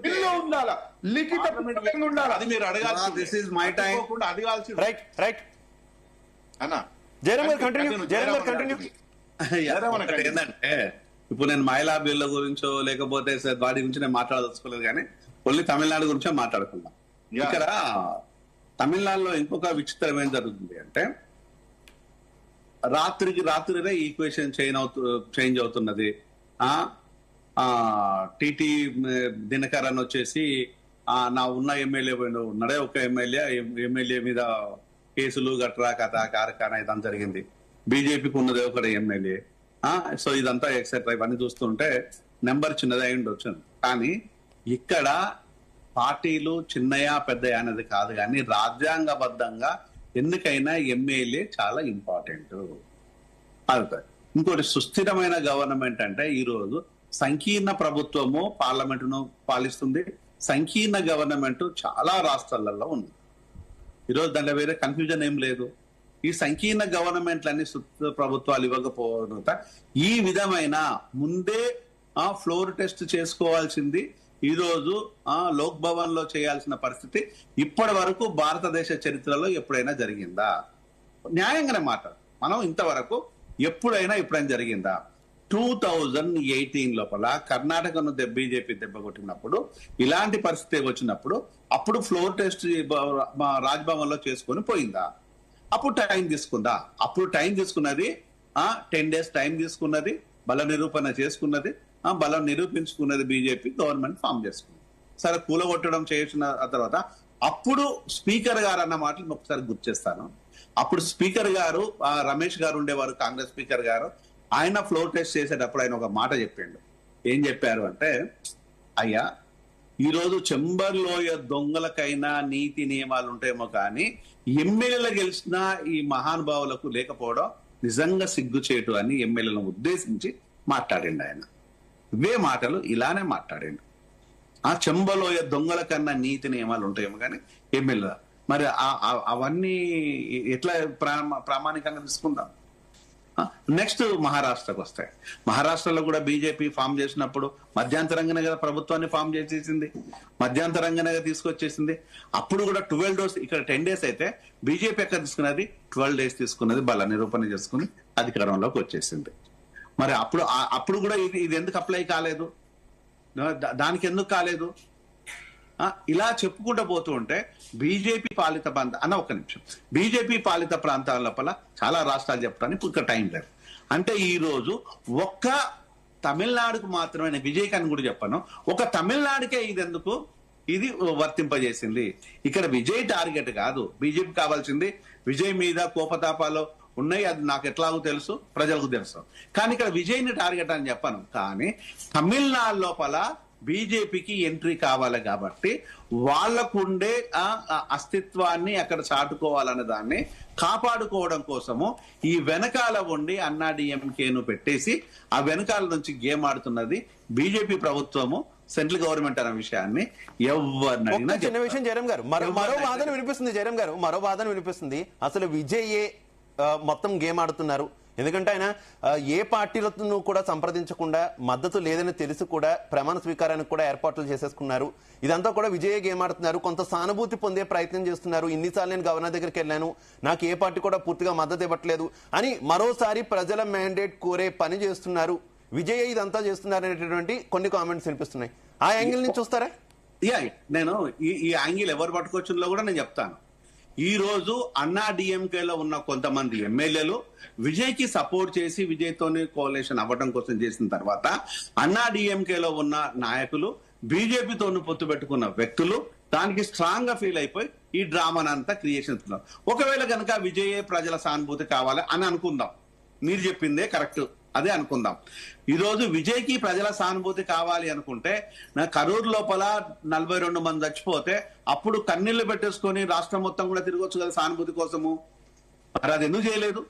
బిల్లు ఉండాలా, లిఖిత ఉండాలి. అది మీరు అడగాల్సి రైట్ అన్నా. ఏంటంటే ఇప్పుడు నేను మహిళా బిల్లు గురించో లేకపోతే వాటి గురించి నేను మాట్లాడదలుచుకోలేదు, కానీ ఓన్లీ తమిళనాడు గురించే మాట్లాడుకుందాం. ఇక్కడ తమిళనాడులో ఇంకొక విచిత్రం ఏం జరుగుతుంది అంటే, రాత్రినే ఈక్వేషన్ చేంజ్ అవుతున్నది. టీటీ దినకరన్ వచ్చేసి నా ఉన్న ఎమ్మెల్యే ఉన్నాడే ఒక ఎమ్మెల్యే మీద కేసులు గట్రా కథ కార్ఖానా ఇదంతా జరిగింది. బీజేపీకి ఉన్నదే ఒకటి ఎమ్మెల్యే. సో ఇదంతా ఎక్సెట్రా ఇవన్నీ చూస్తుంటే నెంబర్ చిన్నది అయి ఉండొచ్చు. కానీ ఇక్కడ పార్టీలు చిన్నయా పెద్దయా అనేది కాదు, కానీ రాజ్యాంగబద్ధంగా ఎన్నికైనా ఎమ్మెల్యే చాలా ఇంపార్టెంట్. అవుతాయి. ఇంకోటి సుస్థిరమైన గవర్నమెంట్ అంటే ఈ రోజు సంకీర్ణ ప్రభుత్వము పార్లమెంటును పాలిస్తుంది. సంకీర్ణ గవర్నమెంట్ చాలా రాష్ట్రాలలో ఉంది. ఈరోజు దాంట్లో వేరే కన్ఫ్యూజన్ ఏం లేదు. ఈ సంకీర్ణ గవర్నమెంట్లన్నీ ప్రభుత్వాలు ఇవ్వకపోవడంతో ఈ విధమైన ముందే ఫ్లోర్ టెస్ట్ చేసుకోవాల్సింది ఈ రోజు లోక్ భవన్ లో చేయాల్సిన పరిస్థితి ఇప్పటి వరకు భారతదేశ చరిత్రలో ఎప్పుడైనా జరిగిందా? న్యాయంగానే మాట, మనం ఇంతవరకు ఎప్పుడైనా జరిగిందా? 2018 లోపల కర్ణాటకను బీజేపీ దెబ్బ కొట్టినప్పుడు ఇలాంటి పరిస్థితి వచ్చినప్పుడు అప్పుడు ఫ్లోర్ టెస్ట్ రాజ్భవన్ లో చేసుకొని పోయిందా? అప్పుడు టైం తీసుకుందా? అప్పుడు టైం తీసుకున్నది 10 days టైం తీసుకున్నది, బల నిరూపణ చేసుకున్నది, బలం నిరూపించుకున్నది, బీజేపీ గవర్నమెంట్ ఫామ్ చేసుకుంది. సరే కూలగొట్టడం చేసిన తర్వాత అప్పుడు స్పీకర్ గారు అన్న మాటలు ఒకసారి గుర్తు చేస్తాను. అప్పుడు స్పీకర్ గారు రమేష్ గారు ఉండేవారు, కాంగ్రెస్ స్పీకర్ గారు. ఆయన ఫ్లోర్ టెస్ట్ చేసేటప్పుడు ఆయన ఒక మాట చెప్పిండు. ఏం చెప్పారు అంటే, అయ్యా ఈరోజు చెంబర్లోయ దొంగలకైనా నీతి నియమాలు ఉంటాయేమో కానీ ఎమ్మెల్యేలు గెలిచిన ఈ మహానుభావులకు లేకపోవడం నిజంగా సిగ్గుచేటు అని ఎమ్మెల్యేలను ఉద్దేశించి మాట్లాడిండు ఆయన. ఇవే మాటలు ఇలానే మాట్లాడిండు. చెంబలోయ దొంగల కన్నా నీతి నియమాలు ఉంటాయేమో కానీ ఎమ్మెల్యే మరి అవన్నీ ఎట్లా ప్రామాణికంగా తీసుకుందాం? నెక్స్ట్ మహారాష్ట్రకు వస్తాయి. మహారాష్ట్రలో కూడా బీజేపీ ఫామ్ చేసినప్పుడు మధ్యాంతరంగానే కదా ప్రభుత్వాన్ని ఫామ్ చేసేసింది, మధ్యాంతరంగానే తీసుకొచ్చేసింది. అప్పుడు కూడా 12 days, ఇక్కడ 10 days అయితే బీజేపీ ఎక్కడ తీసుకున్నది 12 days తీసుకున్నది, బల నిరూపణ చేసుకుని అధికారంలోకి వచ్చేసింది. మరి అప్పుడు కూడా ఇది ఎందుకు అప్లై కాలేదు? దానికి ఎందుకు కాలేదు? ఇలా చెప్పుకుంటూ పోతూ ఉంటే బీజేపీ పాలిత ఒక నిమిషం, బీజేపీ పాలిత ప్రాంతాల లోపల చాలా రాష్ట్రాలు చెప్పడానికి ఇంకా టైం లేదు. అంటే ఈ రోజు ఒక్క తమిళనాడుకు మాత్రమే, విజయ్ కూడా చెప్పాను, ఒక తమిళనాడుకే ఇది వర్తింపజేసింది. ఇక్కడ విజయ్ టార్గెట్ కాదు, బీజేపీ కావాల్సింది విజయ్ మీద కోపతాపాలు ఉన్నాయి, అది నాకు ఎట్లాగో తెలుసు, ప్రజలకు తెలుసు. కానీ ఇక్కడ విజయ్ని టార్గెట్ అని చెప్పాను. కానీ తమిళనాడు లోపల బీజేపీకి ఎంట్రీ కావాలి కాబట్టి వాళ్లకుండే అస్తిత్వాన్ని అక్కడ చాటుకోవాలనే దాన్ని కాపాడుకోవడం కోసము ఈ వెనకాల ఉండి అన్నాడీఎంకేను పెట్టేసి ఆ వెనకాల నుంచి గేమ్ ఆడుతున్నది బీజేపీ ప్రభుత్వము, సెంట్రల్ గవర్నమెంట్ అనే విషయాన్ని ఎవరినైనా. చిన్న విషయం జయరాం గారు, మరో వాదన వినిపిస్తుంది. జయరాం గారు, మరో వాదన వినిపిస్తుంది. అసలు విజయ్ మొత్తం గేమ్ ఆడుతున్నారు. ఎందుకంటే ఆయన ఏ పార్టీలను కూడా సంప్రదించకుండా, మద్దతు లేదని తెలిసి కూడా ప్రమాణ స్వీకారానికి కూడా ఏర్పాట్లు చేసేసుకున్నారు. ఇదంతా కూడా విజయ్ గేమ్ ఆడుతున్నారు. కొంత సానుభూతి పొందే ప్రయత్నం చేస్తున్నారు. ఇన్నిసార్లు నేను గవర్నర్ దగ్గరికి వెళ్ళాను, నాకు ఏ పార్టీ కూడా పూర్తిగా మద్దతు ఇవ్వట్లేదు అని మరోసారి ప్రజల మ్యాండేట్ కోరే పని చేస్తున్నారు. విజయ్ ఇదంతా చేస్తున్నారు అనేటటువంటి కొన్ని కామెంట్స్ వినిపిస్తున్నాయి. ఆ యాంగిల్ నుంచి చూస్తారా? నేను ఈ యాంగిల్ ఎవరు పట్టుకొచ్చిందో కూడా నేను చెప్తాను. ఈ రోజు అన్నాడీఎంకేలో ఉన్న కొంతమంది ఎమ్మెల్యేలు విజయ్ కి సపోర్ట్ చేసి విజయ్తోనే కోalition అవ్వడం కోసం చేసిన తర్వాత అన్నాడీఎంకేలో ఉన్న నాయకులు, బీజేపీతోను పొత్తు పెట్టుకున్న వ్యక్తులు దానికి స్ట్రాంగ్ గా ఫీల్ అయిపోయి ఈ డ్రామానంతా క్రియేషన్ చేస్తున్నారు. ఒకవేళ కనుక విజయే ప్రజల సానుభూతి కావాలి అని అనుకుందాం, మీరు చెప్పిందే కరెక్ట్, అదే అనుకుందాం. ఈ రోజు విజయ్ కి ప్రజల సానుభూతి కావాలి అనుకుంటే, కరూరు లోపల 42 మంది చచ్చిపోతే అప్పుడు కన్నీళ్లు పెట్టేసుకొని రాష్ట్రం మొత్తం కూడా తిరగొచ్చు కదా సానుభూతి కోసము. మరి అది ఎందుకు చేయలేదు?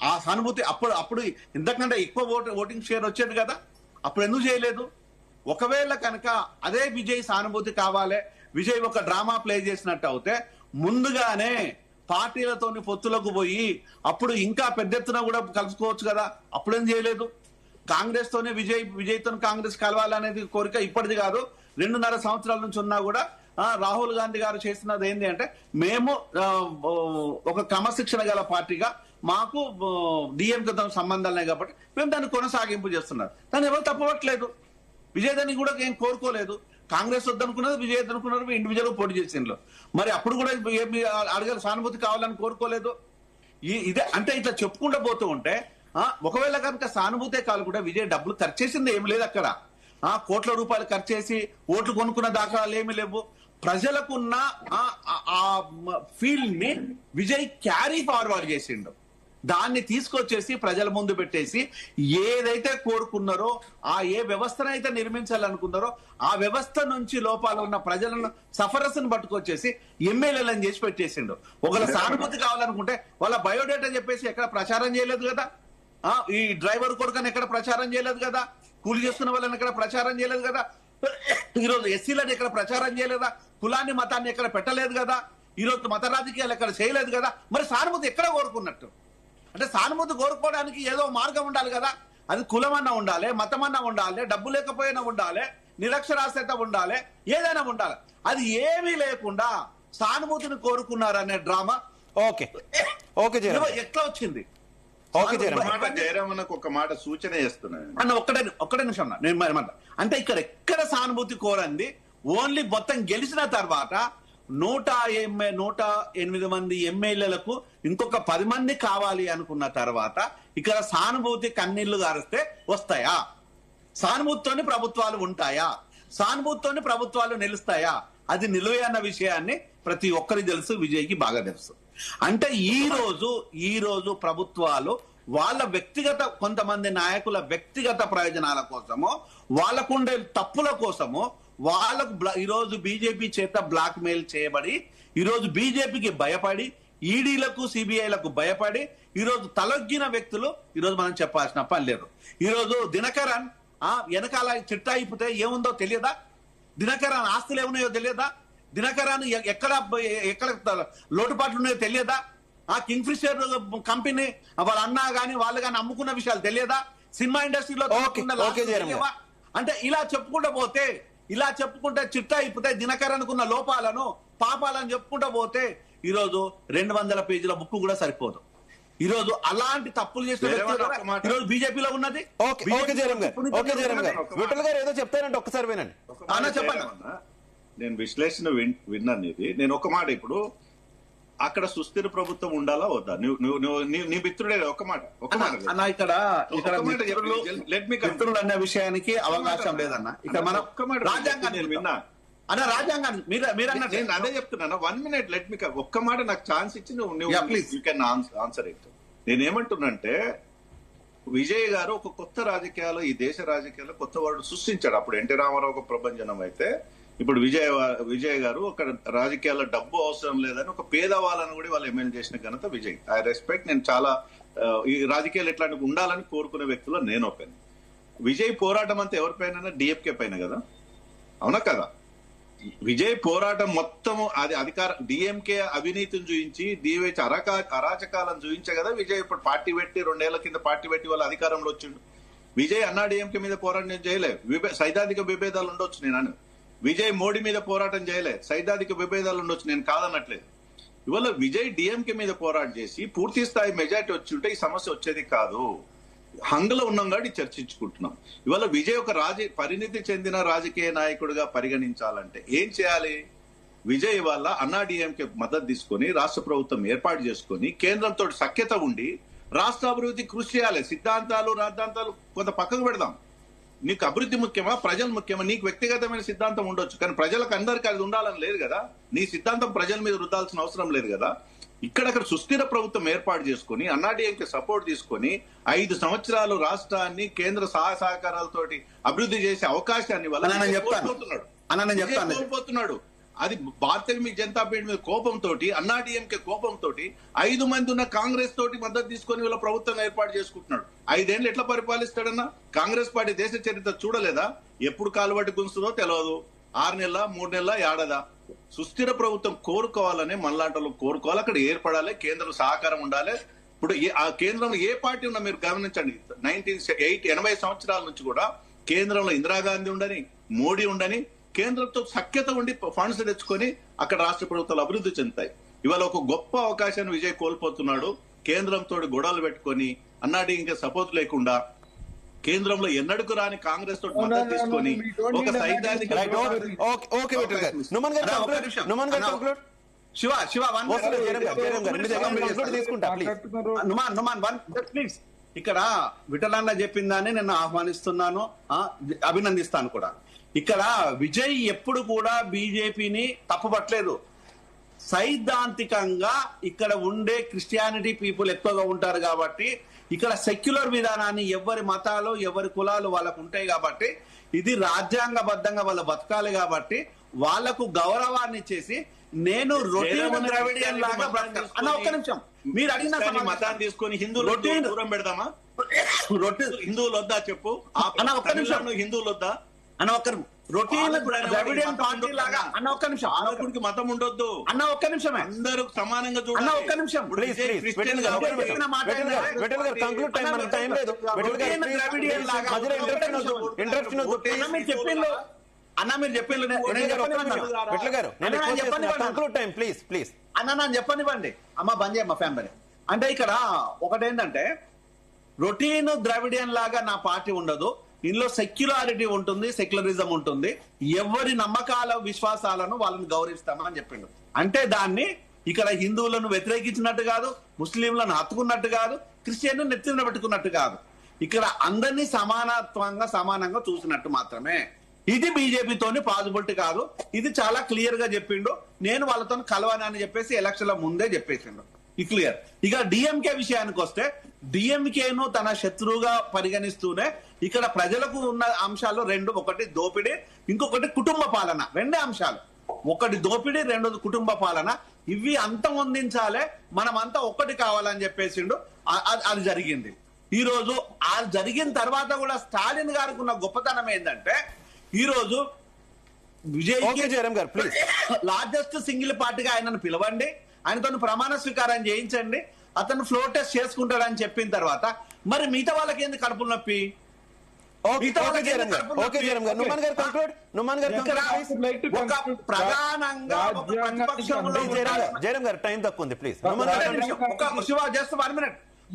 ఆ సానుభూతి అప్పుడు ఇంతకంటే ఎక్కువ ఓటింగ్ షేర్ వచ్చేది కదా, అప్పుడు ఎందుకు చేయలేదు? ఒకవేళ కనుక అదే విజయ్ సానుభూతి కావాలి, విజయ్ ఒక డ్రామా ప్లే చేసినట్టు అవుతే ముందుగానే పార్టీలతోని పొత్తులకు పోయి అప్పుడు ఇంకా పెద్ద ఎత్తున కూడా కలుసుకోవచ్చు కదా, అప్పుడేం చేయలేదు? కాంగ్రెస్ తోనే విజయ్తో కాంగ్రెస్ కలవాలనేది కోరిక ఇప్పటిది కాదు, 2.5 సంవత్సరాల నుంచి ఉన్నా కూడా రాహుల్ గాంధీ గారు చేస్తున్నది ఏంటి అంటే, మేము ఒక క్రమశిక్షణ గల పార్టీగా మాకు డిఎంకేతో సంబంధాలనే కాబట్టి మేము దాన్ని కొనసాగింపు చేస్తున్నారు. దాన్ని ఎవరు తప్పవట్లేదు. విజయ్ దాన్ని కూడా ఏం కోరుకోలేదు. కాంగ్రెస్ వద్దనుకున్నది, విజయ్ వద్దనుకున్నారు, ఇండివిజువల్ పోటీ చేసిండ్రు. మరి అప్పుడు కూడా అడగాలి, సానుభూతి కావాలని కోరుకోలేదు. ఇదే అంటే ఇట్లా చెప్పుకుంటూ పోతూ ఉంటే ఒకవేళ కనుక సానుభూతే కాదు కూడా విజయ్ డబ్బులు ఖర్చు చేసింది ఏమి లేదు అక్కడ. కోట్ల రూపాయలు ఖర్చు చేసి ఓట్లు కొనుక్కున్న దాఖలాలు ఏమి లేవు. ప్రజలకున్న ఆ ఫీల్ ని విజయ్ క్యారీ ఫార్వర్డ్ చేసిండు. దాన్ని తీసుకొచ్చేసి ప్రజల ముందు పెట్టేసి ఏదైతే కోరుకున్నారో, ఏ వ్యవస్థనైతే నిర్మించాలనుకున్నారో ఆ వ్యవస్థ నుంచి లోపాలు ఉన్న ప్రజలను సఫరస్ను పట్టుకొచ్చేసి ఎమ్మెల్యేలను చేసి పెట్టేసిండు. ఒకవేళ సానుభూతి కావాలనుకుంటే వాళ్ళ బయోడేటా చెప్పేసి ఎక్కడ ప్రచారం చేయలేదు కదా, ఈ డ్రైవర్ కొడుకని ఎక్కడ ప్రచారం చేయలేదు కదా, కూలి చేస్తున్న వాళ్ళని ఎక్కడ ప్రచారం చేయలేదు కదా, ఈరోజు ఎస్సీలను ఎక్కడ ప్రచారం చేయలేదా, కులాన్ని మతాన్ని ఎక్కడ పెట్టలేదు కదా. ఈ రోజు మత రాజకీయాలు ఎక్కడ చేయలేదు కదా, మరి సానుభూతి ఎక్కడ కోరుకున్నట్టు? అంటే సానుభూతి కోరుకోవడానికి ఏదో మార్గం ఉండాలి కదా. అది కులమన్నా ఉండాలి, మతమన్నా ఉండాలి, డబ్బు లేకపోయినా ఉండాలి, నిరక్షరాస్యత ఉండాలి, ఏదైనా ఉండాలి. అది ఏమీ లేకుండా సానుభూతిని కోరుకున్నారనే డ్రామా ఓకే ఓకే జయరాం ఎట్లా వచ్చింది? ఓకే జయరాం జయరామన్నకు ఒక మాట సూచన చేస్తున్నాను అన్న ఒక్కడే నిమిషం అన్న, నేను మరి అంటే ఇక్కడ ఎక్కడ సానుభూతి కోరండి? ఓన్లీ మొత్తం గెలిచిన తర్వాత 108 మంది ఎమ్మెల్యేలకు ఇంకొక 10 మంది కావాలి అనుకున్న తర్వాత ఇక్కడ సానుభూతి కన్నీళ్లు గారిస్తే వస్తాయా? సానుభూతితోని ప్రభుత్వాలు ఉంటాయా? సానుభూతితోని ప్రభుత్వాలు నిలుస్తాయా? అది నిలువే అన్న విషయాన్ని ప్రతి ఒక్కరికి తెలుసు, విజయ్కి బాగా తెలుసు. అంటే ఈ రోజు ప్రభుత్వాలు వాళ్ళ వ్యక్తిగత కొంతమంది నాయకుల వ్యక్తిగత ప్రయోజనాల కోసమో, వాళ్ళకుండే తప్పుల కోసమో, వాళ్ళకు ఈరోజు బీజేపీ చేత బ్లాక్ మెయిల్ చేయబడి, ఈరోజు బీజేపీకి భయపడి, ఈడీలకు సిబిఐలకు భయపడి ఈరోజు తలొగ్గిన వ్యక్తులు ఈరోజు మనం చెప్పాల్సిన పని లేదు. ఈరోజు దినకరన్ వెనకాల చిట్టా ఇప్పితే ఏముందో తెలియదా? దినకరన్ ఆస్తులు ఏమున్నాయో తెలియదా? దినకరన్ ఎక్కడ లోటుపాట్లు ఉన్నాయో తెలియదా? కింగ్ ఫిషర్ కంపెనీ వాళ్ళ అన్నా గాని వాళ్ళు గాని అమ్ముకున్న విషయాలు తెలియదా? సినిమా ఇండస్ట్రీలో అంటే ఇలా చెప్పుకుంటే చిట్టా ఇప్పితే దినకరన్కున్న లోపాలను పాపాలను చెప్పుకుంటూ పోతే ఈరోజు 200 పేజీల బుక్ కూడా సరిపోదు. ఈ రోజు అలాంటి తప్పులు చేసిన ఈరోజు బీజేపీలో ఉన్నది. విఠల్ గారు ఏదో చెప్తారంటే ఒక్కసారి వినండి. చెప్పండి. నేను విశ్లేషణ విన్నాను. ఇది నేను ఒక మాట, ఇప్పుడు అక్కడ సుస్థిర ప్రభుత్వం ఉండాలా వద్దా? నీ మిత్రుడే ఒక మాట అన్న. ఇక్కడ మిత్రులు అనే విషయానికి అవకాశం లేదన్న. ఇక్కడ మనం రాజ్యాంగాన్ని విన్నా అన్న, రాజ్యాంగాన్ని నేను అదే చెప్తున్నాను. 1 minute లెట్ మీ ఒక్క మాట నాకు ఛాన్స్ ఇచ్చి యూ కెన్ ఆన్సర్ ఇట్. నేనేమంటున్నంటే విజయ్ గారు ఒక కొత్త రాజకీయాలు, ఈ దేశ రాజకీయాల్లో కొత్త వర్డ్ సృష్టించాడు. అప్పుడు ఎన్టీ రామారావు ఒక ప్రభంజనం అయితే, ఇప్పుడు విజయ్ గారు ఒక రాజకీయాల్లో డబ్బు అవసరం లేదని ఒక పేదవాళ్ళను కూడా వాళ్ళు ఎమ్మెల్యే చేసిన ఘనత విజయ్. I respect. నేను చాలా ఈ రాజకీయాలు ఎట్లాంటివి ఉండాలని కోరుకునే వ్యక్తుల్లో నేను ఒకని. విజయ్ పోరాటం అంతా ఎవరిపైన? డిఎంకే పైన కదా, అవునా కదా? విజయ్ పోరాటం మొత్తము అది అధికార డిఎంకే అవినీతిని చూయించి, డివైచ్ అరాచకాలను చూయించే కదా విజయ్ ఇప్పుడు పార్టీ పెట్టి 2 ఏళ్ల కింద పార్టీ పెట్టి వాళ్ళ అధికారంలో వచ్చిండు. విజయ్ అన్నా డిఎంకే మీద పోరాటం చేయలే. సైద్ధాంతిక విభేదాలు ఉండొచ్చు, నేను విజయ్ మోడీ మీద పోరాటం చేయలే. సైద్ధాంతిక విభేదాలు ఉండొచ్చు, నేను కాదనట్లేదు. ఇవాళ విజయ్ డిఎంకే మీద పోరాటం చేసి పూర్తి స్థాయి మెజార్టీ వచ్చి ఉంటే ఈ సమస్య వచ్చేది కాదు. హంగలో ఉన్నాం కాబట్టి చర్చించుకుంటున్నాం. ఇవాళ విజయ్ ఒక పరిణితి చెందిన రాజకీయ నాయకుడిగా పరిగణించాలంటే ఏం చేయాలి? విజయ్ వల్ల అన్నా డిఎంకే మద్దతు తీసుకొని రాష్ట్ర ప్రభుత్వం ఏర్పాటు చేసుకొని కేంద్రంతో సఖ్యత ఉండి రాష్ట్ర అభివృద్ధి కృషి చేయాలి. సిద్ధాంతాలు రాద్ధాంతాలు కొంత పక్కకు పెడదాం. నీకు అభివృద్ధి ముఖ్యమా, ప్రజలు ముఖ్యమా? నీకు వ్యక్తిగతమైన సిద్ధాంతం ఉండొచ్చు, కానీ ప్రజలకు అందరికీ అది ఉండాలని లేదు కదా. నీ సిద్ధాంతం ప్రజల మీద రుద్దాల్సిన అవసరం లేదు కదా. ఇక్కడక్కడ సుస్థిర ప్రభుత్వం ఏర్పాటు చేసుకుని అన్నాడీఎంకే సపోర్ట్ తీసుకొని 5 సంవత్సరాలు రాష్ట్రాన్ని కేంద్ర సహాయ సహకారాలతోటి అభివృద్ధి చేసే అవకాశాన్ని కోల్పోతున్నాడు. అది భారతీయ జనతా పార్టీ మీద కోపంతో, అన్నాడీఎంకే కోపంతో 5 మంది ఉన్న కాంగ్రెస్ తోటి మద్దతు తీసుకొని వీళ్ళ ప్రభుత్వం ఏర్పాటు చేసుకుంటున్నాడు. 5 ఏళ్ళు ఎట్లా పరిపాలిస్తాడన్నా? కాంగ్రెస్ పార్టీ దేశ చరిత్ర చూడలేదా? ఎప్పుడు కాలువటి గుంస్తుందో తెలియదు. 6 నెలల 3 నెలల ఏడాదా? సుస్థిర ప్రభుత్వం కోరుకోవాలని మనలాంటి కోరుకోవాలి. అక్కడ ఏర్పడాలి, కేంద్ర సహకారం ఉండాలి. ఇప్పుడు ఆ కేంద్రంలో ఏ పార్టీ ఉన్నా మీరు గమనించండి, 80 సంవత్సరాల నుంచి కూడా కేంద్రంలో ఇందిరాగాంధీ ఉండని, మోడీ ఉండని, కేంద్రంతో సఖ్యత ఉండి ఫండ్స్ తెచ్చుకొని అక్కడ రాష్ట్ర ప్రభుత్వాలు అభివృద్ధి చెందుతాయి. ఇవాళ ఒక గొప్ప అవకాశాన్ని విజయ్ కోల్పోతున్నాడు. కేంద్రంతో గొడవలు పెట్టుకొని అన్నాడి ఇంకా సపోర్ట్ లేకుండా కేంద్రంలో ఎన్నడకు రాని కాంగ్రెస్ తోటి మద్దతు తీసుకొని ఒక సైద్ధాంతిక ఇక్కడ విఠలన్న చెప్పిందాన్ని నేను ఆహ్వానిస్తున్నాను, అభినందిస్తాను కూడా. ఇక్కడ విజయ్ ఎప్పుడు కూడా బీజేపీని తప్పుపట్టలేదు. సైద్ధాంతికంగా ఇక్కడ ఉండే క్రిస్టియానిటీ పీపుల్ ఎక్కువగా ఉంటారు కాబట్టి ఇక్కడ సెక్యులర్ విధానాన్ని ఎవరి మతాలు ఎవరి కులాలు వాళ్ళకు ఉంటాయి కాబట్టి ఇది రాజ్యాంగబద్ధంగా వాళ్ళు బతకాలి కాబట్టి వాళ్లకు గౌరవాన్ని ఇచ్చేసి నేను రొటీన్ ద్రవిడియన్ లాగా అన్న ఒక్క నిమిషం మీరు అడిగిన మతాన్ని తీసుకొని హిందువులు దూరం పెడదామా? హిందువులు వద్దా చెప్పు అన్న, ఒక్క నిమిషం. హిందువులు వద్దా అన్న, ఒక్క రొటీన్ ద్రవిడియన్ పార్టీ లాగా అన్న ఒక్క నిమిషం పాలకుడికి మతం ఉండొద్దు, అన్న ఒక్క నిమిషమే అందరూ సమానంగా అన్న చూడాలి. ఒక్క నిమిషం ప్లీజ్ విఠల్ గారు కంక్లూడ్ టైం మనకు టైం లేదు. ఇంటరప్షన్ అన్న మీరు చెప్పిండ్రు విఠల్ గారు కంక్లూడ్ టైం ప్లీజ్ ప్లీజ్. అన్న నన్ను చెప్పనివ్వండి అమ్మ బంద్ చేయమ్మ ఫ్యామిలీ. అంటే ఇక్కడ ఒకటేంటంటే రొటీన్ ద్రవిడియన్ లాగా నా పార్టీ ఉండదు, ఇందులో సెక్యులారిటీ ఉంటుంది, సెక్యులరిజం ఉంటుంది, ఎవరి నమ్మకాల విశ్వాసాలను వాళ్ళని గౌరవిస్తామని చెప్పిండు. అంటే దాన్ని ఇక్కడ హిందువులను వ్యతిరేకించినట్టు కాదు, ముస్లింలను హత్తుకున్నట్టు కాదు, క్రిస్టియన్ నెత్తిన పెట్టుకున్నట్టు కాదు, ఇక్కడ అందరినీ సమానంగా చూసినట్టు మాత్రమే. ఇది బీజేపీతోని పాజిబిలిటీ కాదు. ఇది చాలా క్లియర్ గా చెప్పిండు. నేను వాళ్ళతో కలవనని చెప్పేసి ఎలక్షన్ల ముందే చెప్పేసిండు. ఈ క్లియర్. ఇక డిఎంకే విషయానికి వస్తే డిఎంకేను తన శత్రువుగా పరిగణిస్తూనే ఇక్కడ ప్రజలకు ఉన్న అంశాలు రెండు, ఒకటి దోపిడీ, ఇంకొకటి కుటుంబ పాలన. రెండే అంశాలు, ఒకటి దోపిడీ, రెండోది కుటుంబ పాలన. ఇవి అంతమొందించాలే, మనమంతా ఒక్కటి కావాలని చెప్పేసిండు. అది జరిగింది. ఈ రోజు అది జరిగిన తర్వాత కూడా స్టాలిన్ గారికి ఉన్న గొప్పతనం ఏంటంటే ఈ రోజు విజయ్ లార్జెస్ట్ సింగిల్ పార్టీగా ఆయనను పిలవండి, ఆయనతో ప్రమాణ స్వీకారం చేయించండి, అతను ఫ్లోర్ టెస్ట్ చేసుకుంటాడని చెప్పిన తర్వాత మరి మిగతా వాళ్ళకి ఏంది కడుపులు నొప్పి? ప్రధానంగా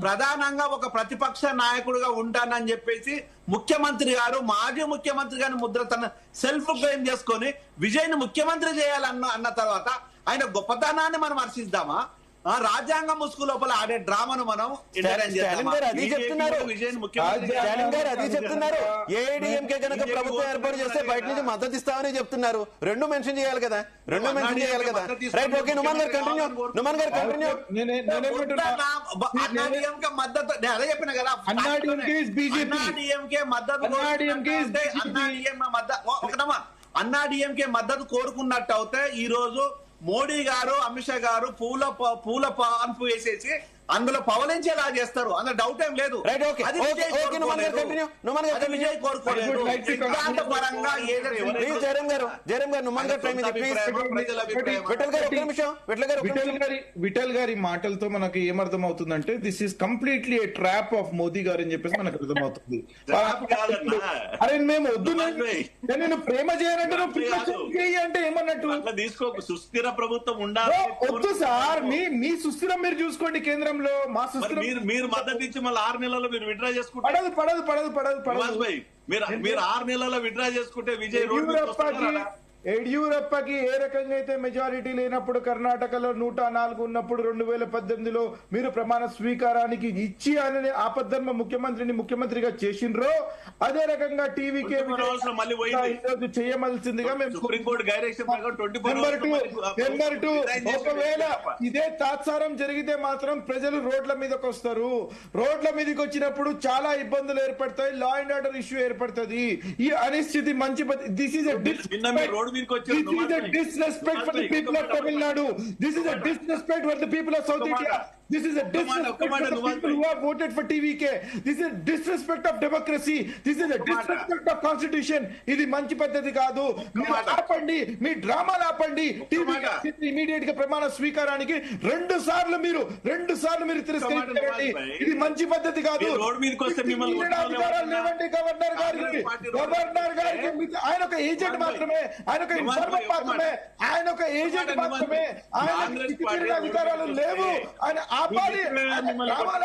ప్రధానంగా ఒక ప్రతిపక్ష నాయకుడిగా ఉంటానని చెప్పేసి ముఖ్యమంత్రి గారు, మాజీ ముఖ్యమంత్రి గారిని ముద్ర తన సెల్ఫ్ క్లెయిమ్ చేసుకొని విజయ్ ని ముఖ్యమంత్రి చేయాలన్న తర్వాత ఆయన గొప్పతనాన్ని మనం హర్షిద్దామా? రాజ్యాంగ ముసుగు లోపల ఆడే డ్రామాను మనం అది చెప్తున్నారు. ఏఐడిఎంకే కనుక ప్రభుత్వం ఏర్పాటు చేస్తే బయట నుంచి మద్దతు ఇస్తామని చెప్తున్నారు. రెండు మెన్షన్ చేయాలి కదా, రైట్. ఓకే, నుమాన్ గారు కంటిన్యూ. అన్నాడీఎంకే మద్దతు అదే చెప్పిన కదా, అన్నాడీఎంకే మద్దతు కోరుకున్నట్టు అవుతే ఈ రోజు మోడీ గారు, అమిత్ షా గారు పూల పాన్పు వేసేసి అందులో పవలించేలా చేస్తారు, అందులో డౌట్ ఏం లేదు. విఠల్ గారి మాటలతో మనకి ఏమర్థం అవుతుందంటే this is completely A trap of Modi గారు అని చెప్పేసి మనకు అర్థమవుతుంది. అరే మేము వద్దు, నేను ప్రేమ చేయనంటే అంటే ఏమన్నట్టు తీసుకోకు, సుస్థిర ప్రభుత్వం ఉండాలి. వద్దు సార్, మీ సుస్థిరం మీరు చూసుకోండి, కేంద్రంలో మా సుస్థిరం. మీరు మద్దతు ఇచ్చి మళ్ళీ 6 నెలల్లో మీరు విత్డ్రా చేసుకుంటారు. మీరు 6 నెలల్లో విత్డ్రా చేసుకుంటే విజయ్ యడ్యూరప్పకి ఏ రకంగా అయితే మెజారిటీ లేనప్పుడు కర్ణాటకలో 104 ఉన్నప్పుడు 2018లో మీరు ప్రమాణ స్వీకారానికి ఇచ్చి ఆయన ఆపద్ధర్మ ముఖ్యమంత్రిగా చేసిండ్రో అదే రకంగా టీవీకే చేయవలసిందిగా మేము. నెంబర్ 2, ఒకవేళ ఇదే తాత్సారం జరిగితే మాత్రం ప్రజలు రోడ్ల మీదకి వస్తారు. రోడ్ల మీదకి వచ్చినప్పుడు చాలా ఇబ్బందులు ఏర్పడతాయి, లా అండ్ ఆర్డర్ ఇష్యూ ఏర్పడుతుంది. ఈ అనిశ్చితి మంచి this is This is a disrespect for the people of Tamil Nadu. This is a disrespect for the people of South India. This is a disrespect for the people who have voted for TVK. This is a disrespect of democracy. This is a disrespect of constitution. ఇది మంచి పద్ధతి కాదు. మీరు ఆపండి, మీ డ్రామాలు ఆపండి. ఇమీడియట్ గా ప్రమాణ స్వీకారానికి 2 సార్లు మీరు తిరస్కరించండి. ఇది మంచి పద్ధతి కాదు. అధికారాలు లేవండి గవర్నర్ గారికి. ఆయన ఒక ఏజెంట్ మాత్రమే, ఆయన ఒక ఇన్ఫార్మర్ మాత్రమే, ఆయన ఒక ఏజెంట్ మాత్రమే. ఆయన అధికారాలు లేవు. ఆయన ఆపాలి,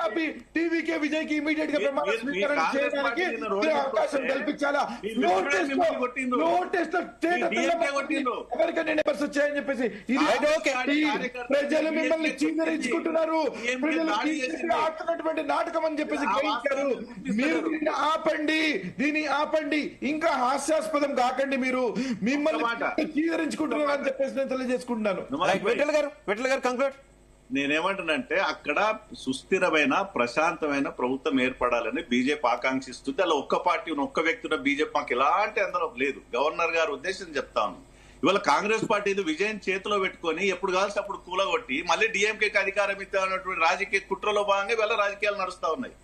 ఆపి టీవీకే విజయ్ కి ఇమీడియట్ గా ప్రమాణ స్వీకారం చేయడానికి అవకాశం కల్పించాలా? ఎవరికైనా నెంబర్స్ వచ్చాయని చెప్పేసి ప్రజలు మిమ్మల్ని చీదరించుకుంటున్నారు. ప్రజలు ఆడుతున్నటువంటి నాటకం అని చెప్పేసి గ్రహించారు. మీరు దీన్ని ఆపండి, ఇంకా హాస్యాస్పదం కాకండి. మీరు మిమ్మల్ని చీదరించుకుంటున్నారు అని చెప్పేసి నేను తెలియజేసుకుంటున్నాను. విఠల్ గారు కంక్లూడ్. నేనేమంటానంటే అక్కడ సుస్థిరమైన ప్రశాంతమైన ప్రభుత్వం ఏర్పడాలని బీజేపీ ఆకాంక్షిస్తుంది. అలా ఒక్క పార్టీ ఒక్క వ్యక్తి ఉన్న బీజేపీ మాకు ఎలాంటి అందరం లేదు. గవర్నర్ గారు ఉద్దేశం చెప్తాను. ఇవాళ కాంగ్రెస్ పార్టీ విజయం చేతిలో పెట్టుకొని ఎప్పుడు కావాల్సి అప్పుడు కూలగొట్టి మళ్ళీ డిఎంకేకి అధికారం ఇస్తున్నటువంటి రాజకీయ కుట్రలో భాగంగా ఇవాళ రాజకీయాలు నడుస్తా ఉన్నాయి.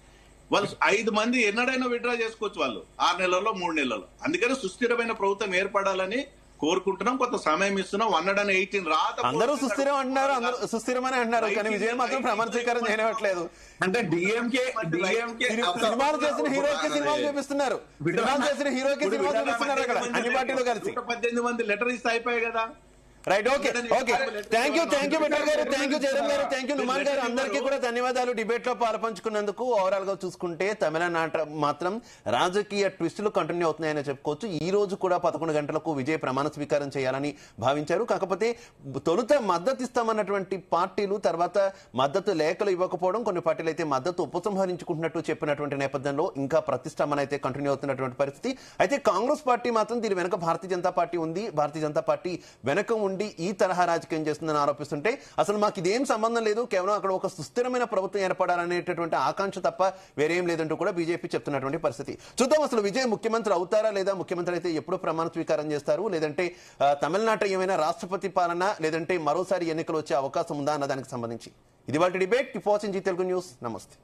వాళ్ళు 5 మంది ఎన్నడైనా విత్డ్రా చేసుకోవచ్చు, వాళ్ళు 6 నెలల్లో 3 నెలల్లో. అందుకని సుస్థిరమైన ప్రభుత్వం ఏర్పడాలని కోరుకుంటున్నాం. కొంత సమయం ఇస్తున్నాం. 118 రాత అందరూ సుస్థిరం అంటున్నారు, అందరూ సుస్థిరమని అంటున్నారు, కానీ విజయ్ మాత్రం ప్రమాణ స్వీకారం చేయనట్లేదు. అంటే డిఎంకే సినిమాలు చేసిన హీరోకి సినిమాలు చూపిస్తున్నారు, సినిమాలు చేసిన హీరోకి సినిమాలు చూపిస్తున్నారు అక్కడ అన్ని పార్టీలు కలిసి. 18 మంది లెటర్ ఇస్తే అయిపోయాయి కదా. Right, okay okay, thank you Vithal garu, thank you Jayaram గారు, థ్యాంక్ యూ నుమాన్ గారు, అందరికీ కూడా ధన్యవాదాలు డిబేట్ లో పాల్పంచుకున్నందుకు. ఓవరాల్ గా చూసుకుంటే తమిళనాట మాత్రం రాజకీయ ట్విస్టులు కంటిన్యూ అవుతున్నాయని చెప్పుకోవచ్చు. ఈ రోజు కూడా 11 గంటలకు విజయ్ ప్రమాణ స్వీకారం చేయాలని భావించారు. కాకపోతే తొలుత మద్దతు ఇస్తామన్నటువంటి పార్టీలు తర్వాత మద్దతు లేఖలు ఇవ్వకపోవడం, కొన్ని పార్టీలు అయితే మద్దతు ఉపసంహరించుకుంటున్నట్టు చెప్పినటువంటి నేపథ్యంలో ఇంకా ప్రతిష్టంభన అయితే కంటిన్యూ అవుతున్నటువంటి పరిస్థితి. అయితే కాంగ్రెస్ పార్టీ మాత్రం దీని వెనక భారతీయ జనతా పార్టీ ఉంది, భారతీయ జనతా పార్టీ వెనక ఉండి ఈ తరహా రాజకీయం చేస్తుందని ఆరోపిస్తుంటే అసలు మాకు ఇదేం సంబంధం లేదు, కేవలం అక్కడ ఒక సుస్థిరమైన ప్రభుత్వం ఏర్పడాలనేటటువంటి ఆకాంక్ష తప్ప వేరేం లేదంటూ కూడా బీజేపీ చెప్తున్నటువంటి పరిస్థితి. చూద్దాం అసలు విజయ్ ముఖ్యమంత్రి అవుతారా లేదా, ముఖ్యమంత్రి అయితే ఎప్పుడు ప్రమాణ స్వీకారం చేస్తారు, లేదంటే తమిళనాట ఏమైనా రాష్ట్రపతి పాలన లేదంటే మరోసారి ఎన్నికలు వచ్చే అవకాశం ఉందా అన్న దానికి సంబంధించి ఇది వాటి debate. Keep watching Zee Telugu news. నమస్తే.